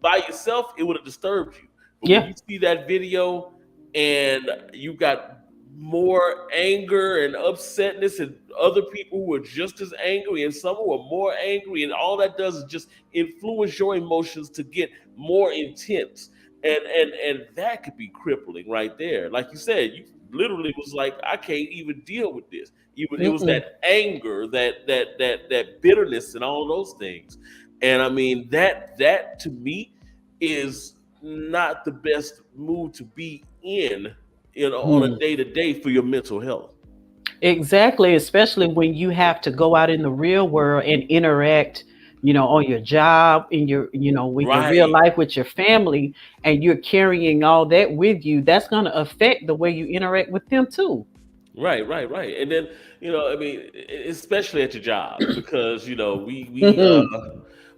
by yourself, it would have disturbed you. But when Yeah. you see that video and you got more anger and upsetness, and other people who are just as angry, and some who are more angry, and all that does is just influence your emotions to get more intense. And that could be crippling right there. Like you said, you literally was like, I can't even deal with this. It was Mm-mm. that anger, that bitterness, and all those things. And I mean, that to me is not the best mood to be in, on a Hmm. day to day for your mental health. Exactly, especially when you have to go out in the real world and interact, on your job, in with your real Right, life with your family, and you're carrying all that with you. That's going to affect the way you interact with them too. right. And then, I mean, especially at your job, because Hmm.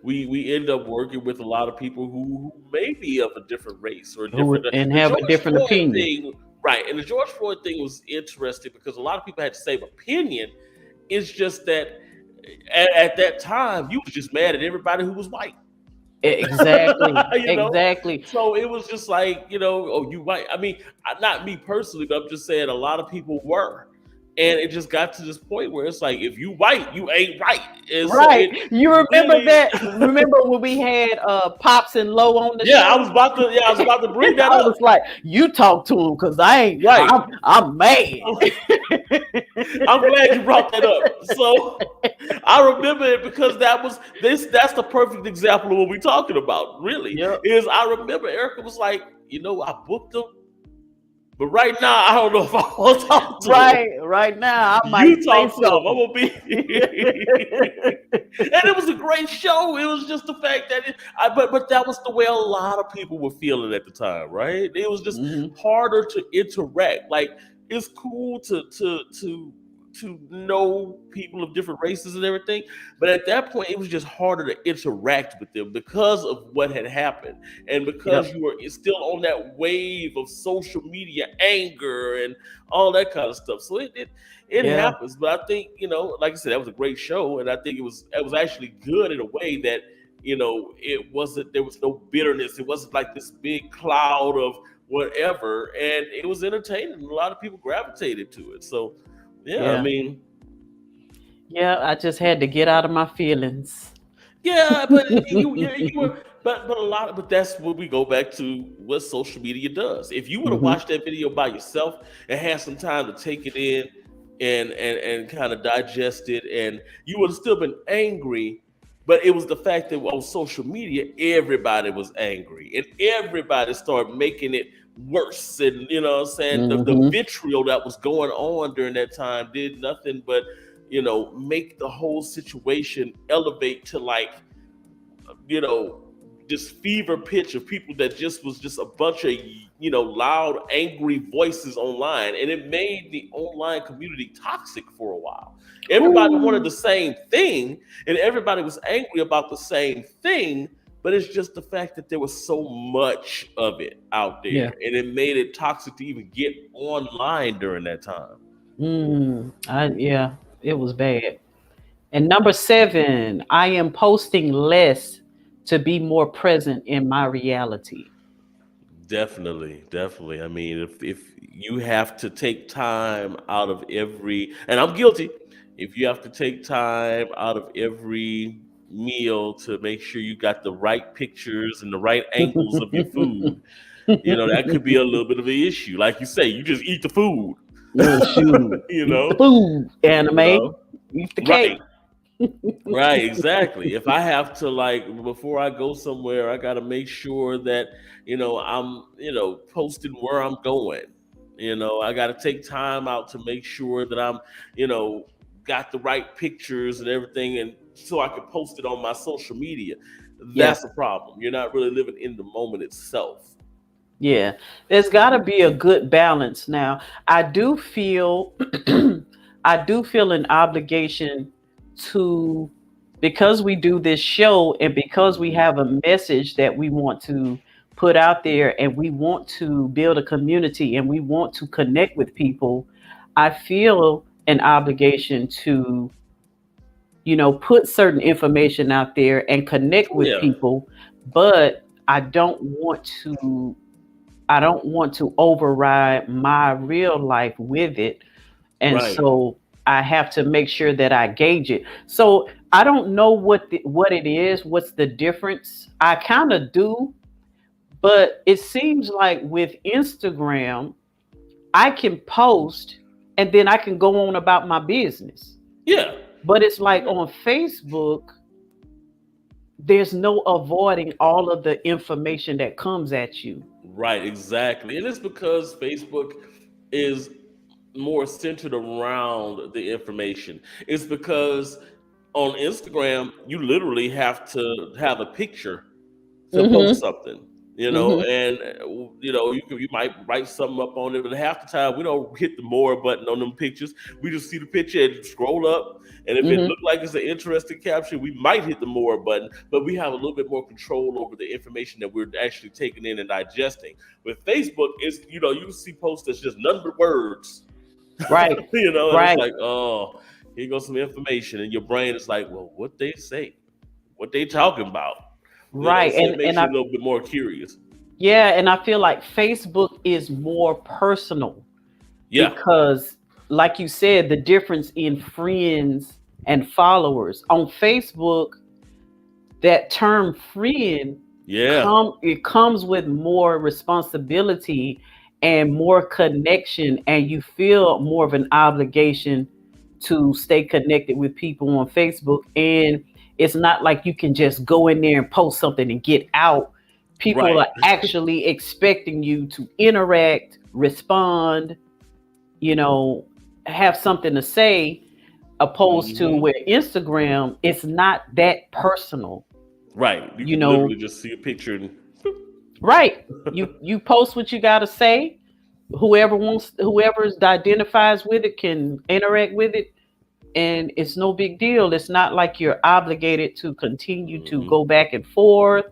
we end up working with a lot of people who may be of a different race or a Who different. and The have a George different Floyd opinion. thing, right? And the George Floyd thing was interesting because a lot of people had the same opinion. It's just that at that time, you was just mad at everybody who was white. Exactly. you know Exactly. so it was just like, oh, you white. I mean, not me personally, but I'm just saying a lot of people were, and it just got to this point where it's like, if you white, you ain't right. And so Right. it You remember really. that? Remember when we had Pops and Low on the Yeah, show? I was about to bring that I was up. like, you talk to him because I ain't. Right. I'm mad. I'm glad you brought that up. So I remember it because that's the perfect example of what we're talking about, really. Yep. Is I remember Erica was like, I booked him, but right now I don't know if I want to talk to him. Right. Right now, I might You say talk to him. I'm something. gonna be. And it was a great show. It was just the fact that but that was the way a lot of people were feeling at the time, right? It was just Hmm. harder to interact. Like, it's cool to know people of different races and everything, but at that point it was just harder to interact with them because of what had happened, and because Yep. you were still on that wave of social media anger and all that kind of stuff. So it Yeah. happens. But I think, like I said, that was a great show, and I think it was actually good in a way that, it wasn't there was no bitterness. It wasn't like this big cloud of whatever, and it was entertaining. A lot of people gravitated to it. So yeah, I Yeah. mean, Yeah. I just had to get out of my feelings. yeah, but you were, but but that's what we go back to, what social media does. If you would have Hmm. watched that video by yourself and had some time to take it in and kind of digest it, and you would have still been angry. But it was the fact that on social media everybody was angry and everybody started making it worse. And what I'm saying, the Hmm. vitriol that was going on during that time did nothing but, make the whole situation elevate to, like, you know this fever pitch of people that just was just a bunch of loud, angry voices online, and it made the online community toxic for a while. Everybody wanted the same thing, and everybody was angry about the same thing. But it's just the fact that there was so much of it out there, and it made it toxic to even get online during that time. Yeah, it was bad. And number 7, I am posting less to be more present in my reality. Definitely, definitely. I mean, if you have to take time out of every, and I'm guilty, if you have to take time out of every meal to make sure you got the right pictures and the right angles of your food, that could be a little bit of an issue. Like you say, you just eat the food. Shoot. You Eat know, the food, anime. Eat the right. cake. Right, exactly. If I have to, like, before I go somewhere, I got to make sure that I'm posting where I'm going. I got to take time out to make sure that I'm you know got the right pictures and everything, and so I can post it on my social media. Yeah. That's a problem. You're not really living in the moment itself. Yeah, there's got to be a good balance. Now, I do feel, I do feel an obligation to, because we do this show and because we have a message that we want to put out there and we want to build a community and we want to connect with people. I feel an obligation to, put certain information out there and connect with Yeah. people, but I don't want to override my real life with it. And Right. so I have to make sure that I gauge it. So I don't know what it is, what's the difference. I kind of do, but it seems like with Instagram, I can post and then I can go on about my business. Yeah. But it's like on Facebook, there's no avoiding all of the information that comes at you. Right, exactly. And it's because Facebook is more centered around the information. It's because on Instagram, you literally have to have a picture to post Mm-hmm. something, Mm-hmm. and you might write something up on it, but half the time we don't hit the more button on them pictures. We just see the picture and scroll up, and if it Mm-hmm. looks like it's an interesting caption, we might hit the more button, but we have a little bit more control over the information that we're actually taking in and digesting. With Facebook, it's you see posts that's just nothing but words, Right. and it's Right. like, oh, here goes some information, and your brain is like, well, what they say, what they talking about. Right. So it And makes and you I a little bit more curious. yeah, and I feel like Facebook is more personal Yeah, because like you said, the difference in friends and followers. On Facebook, that term friend yeah, it comes with more responsibility and more connection, and you feel more of an obligation to stay connected with people on Facebook. And it's not like you can just go in there and post something and get out. People right, are actually expecting you to interact, respond, you know, have something to say, opposed to hmm where Instagram, it's not that personal. right. You You can know, literally just see a picture and right. You post what you gotta say. Whoever identifies with it can interact with it, and it's no big deal. It's not like you're obligated to continue to hmm go back and forth.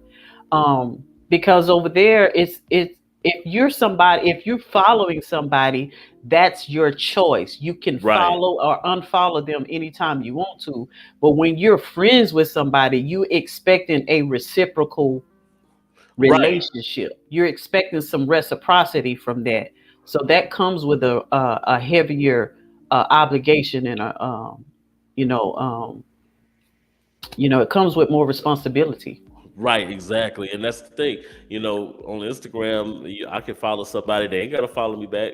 Because over there, it's if you're following somebody, that's your choice. You can right, follow or unfollow them anytime you want to. But when you're friends with somebody, you expecting a reciprocal right, relationship. You're expecting some reciprocity from that. So that comes with a heavier obligation and you know, um, it comes with more responsibility. right, exactly. And that's the thing. On Instagram, I can follow somebody. They ain't gotta follow me back.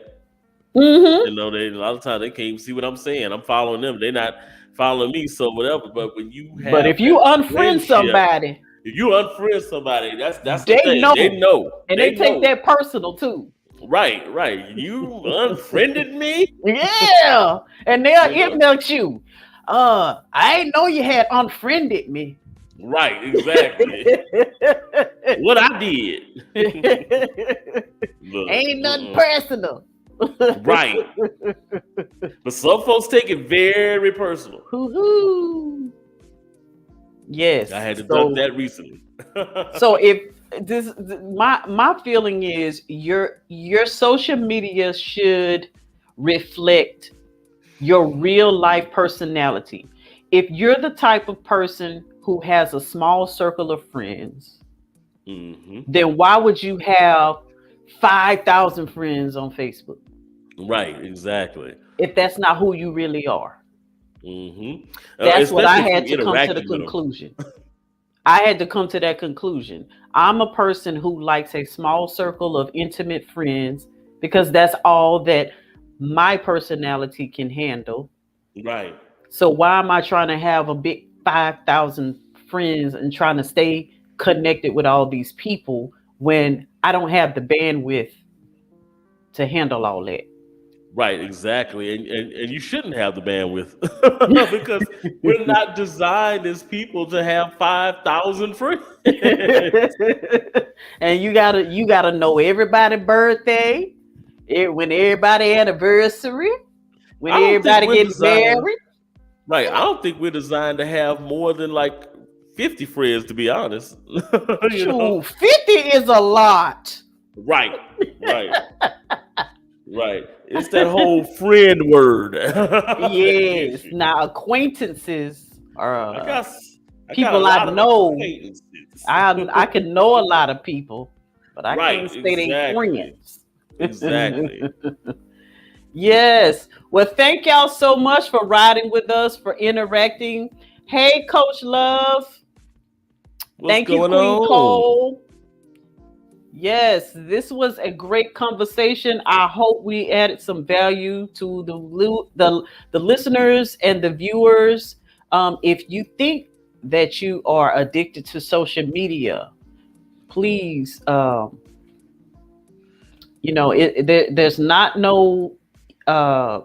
Hmm. They a lot of times they can't even see what I'm saying. I'm following them. They're not following me. So whatever. But when you But have if that you unfriend friendship, somebody, if you unfriend somebody, that's the they thing. They know, know. and they They take know. that personal too. Right, right. You unfriended me. Yeah, and they'll You know. inbox you. I ain't know you had unfriended me. Right, exactly. What I did. Look, Ain't nothing personal. right. But some folks take it very personal. Hoo-hoo. Yes. I had to So, duck that recently. so if my feeling is your social media should reflect your real life personality. If you're the type of person who has a small circle of friends, then why would you have 5,000 friends on Facebook? Right, exactly. If that's not who you really are. That's what I Especially if had you're to come to the interacting with them. conclusion. I had to come to that conclusion. I'm a person who likes a small circle of intimate friends because that's all that my personality can handle. Right. So why am I trying to have a big 5,000 friends and trying to stay connected with all these people when I don't have the bandwidth to handle all that? Right, exactly. And you shouldn't have the bandwidth because we're not designed as people to have 5,000 friends. And you gotta know everybody's birthday, when everybody anniversary, when I don't think everybody we're gets designed, married. right. I don't think we're designed to have more than like 50 friends, to be honest. you know? Shoot, 50 is a lot. Right, right, right. It's that whole friend word. Yes. Now acquaintances I are got, I got a people I lot of know. acquaintances. I can know a lot of people, but I Right, can't say they exactly. friends. Exactly. Yes. Well, thank y'all so much for riding with us, for interacting. Hey, Coach Love. What's Thank you, going Queen on? Cole. Yes, this was a great conversation. I hope we added some value to the listeners and the viewers. If you think that you are addicted to social media, please, there's not no uh,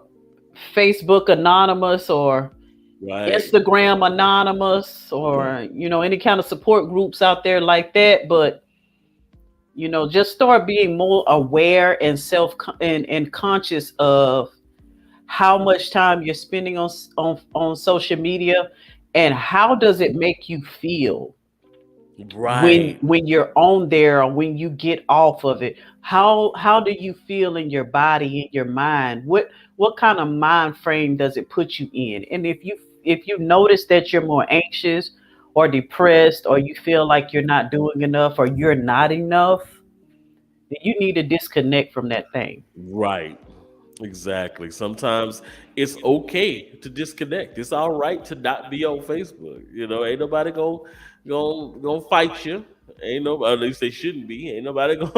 Facebook anonymous or Right. Instagram anonymous or any kind of support groups out there like that, but just start being more aware and and conscious of how much time you're spending on social media, and how does it make you feel when Right. you're on there or when you get off of it. How do you feel in your body, in your mind? What kind of mind frame does it put you in? And if you notice that you're more anxious or depressed, or you feel like you're not doing enough or you're not enough, then you need to disconnect from that thing. Right. Exactly. Sometimes it's okay to disconnect. It's all right to not be on Facebook. Ain't nobody gonna fight you. Ain't no, at least they shouldn't be. Ain't nobody gonna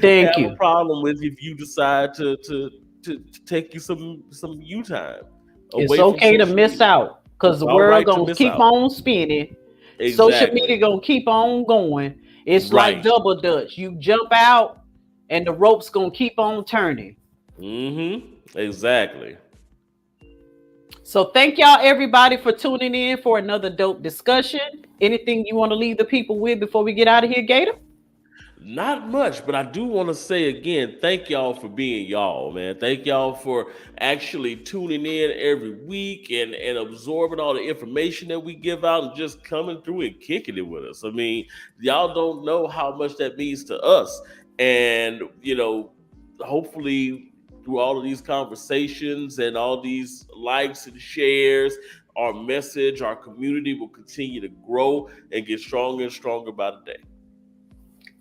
Thank have a you. problem with if you decide to take you some you time It's away from okay to social miss media. out because It's the all world right to gonna miss keep out. on spinning. Social media Exactly. gonna keep on going. It's like Right. double dutch. You jump out, and the rope's gonna keep on turning. Exactly. So thank y'all everybody for tuning in for another dope discussion. Anything you want to leave the people with before we get out of here, Gator? Not much, but I do want to say again, thank y'all for being y'all, man. Thank y'all for actually tuning in every week and absorbing all the information that we give out and just coming through and kicking it with us. I mean, y'all don't know how much that means to us. And, hopefully through all of these conversations and all these likes and shares, our message, our community will continue to grow and get stronger and stronger by the day.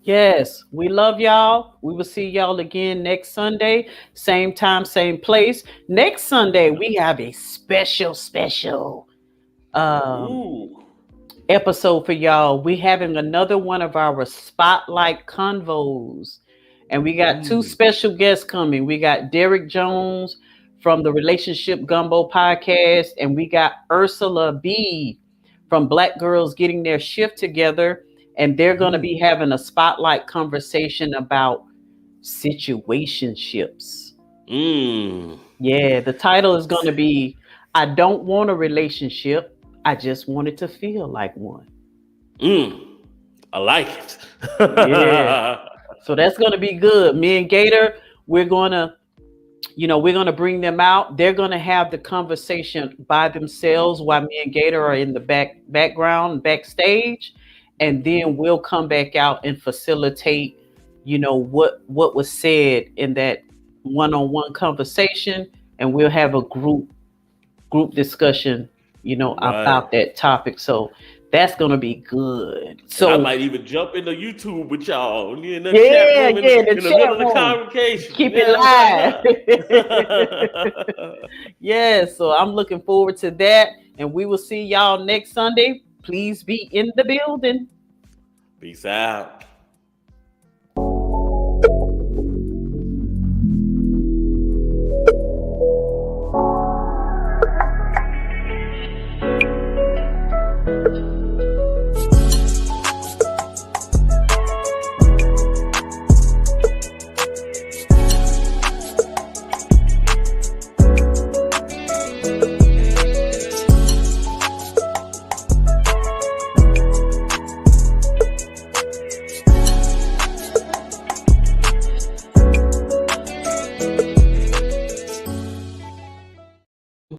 Yes, we love y'all. We will see y'all again next Sunday, same time, same place. Next Sunday, we have a special um, Ooh. episode for y'all. We having another one of our spotlight convos, and we got two Mm. special guests coming. We got Derek Jones from the Relationship Gumbo podcast, and we got Ursula B from Black Girls Getting Their Shift Together, and they're going to be having a spotlight conversation about situationships. Mm. Yeah, the title is going to be I Don't Want a Relationship, I Just Wanted to Feel Like One. I like it. Yeah. So that's going to be good. Me and Gator, we're going to, we're going to bring them out. They're going to have the conversation by themselves while me and Gator are in the background, backstage. And then we'll come back out and facilitate, what was said in that one-on-one conversation. And we'll have a group discussion, about that topic. So that's gonna be good. So I might even jump into YouTube with y'all in the yeah, chat room, the in the chat middle of the room. conversation. Keep it live. Yeah, so I'm looking forward to that, and we will see y'all next Sunday. Please be in the building. Peace out.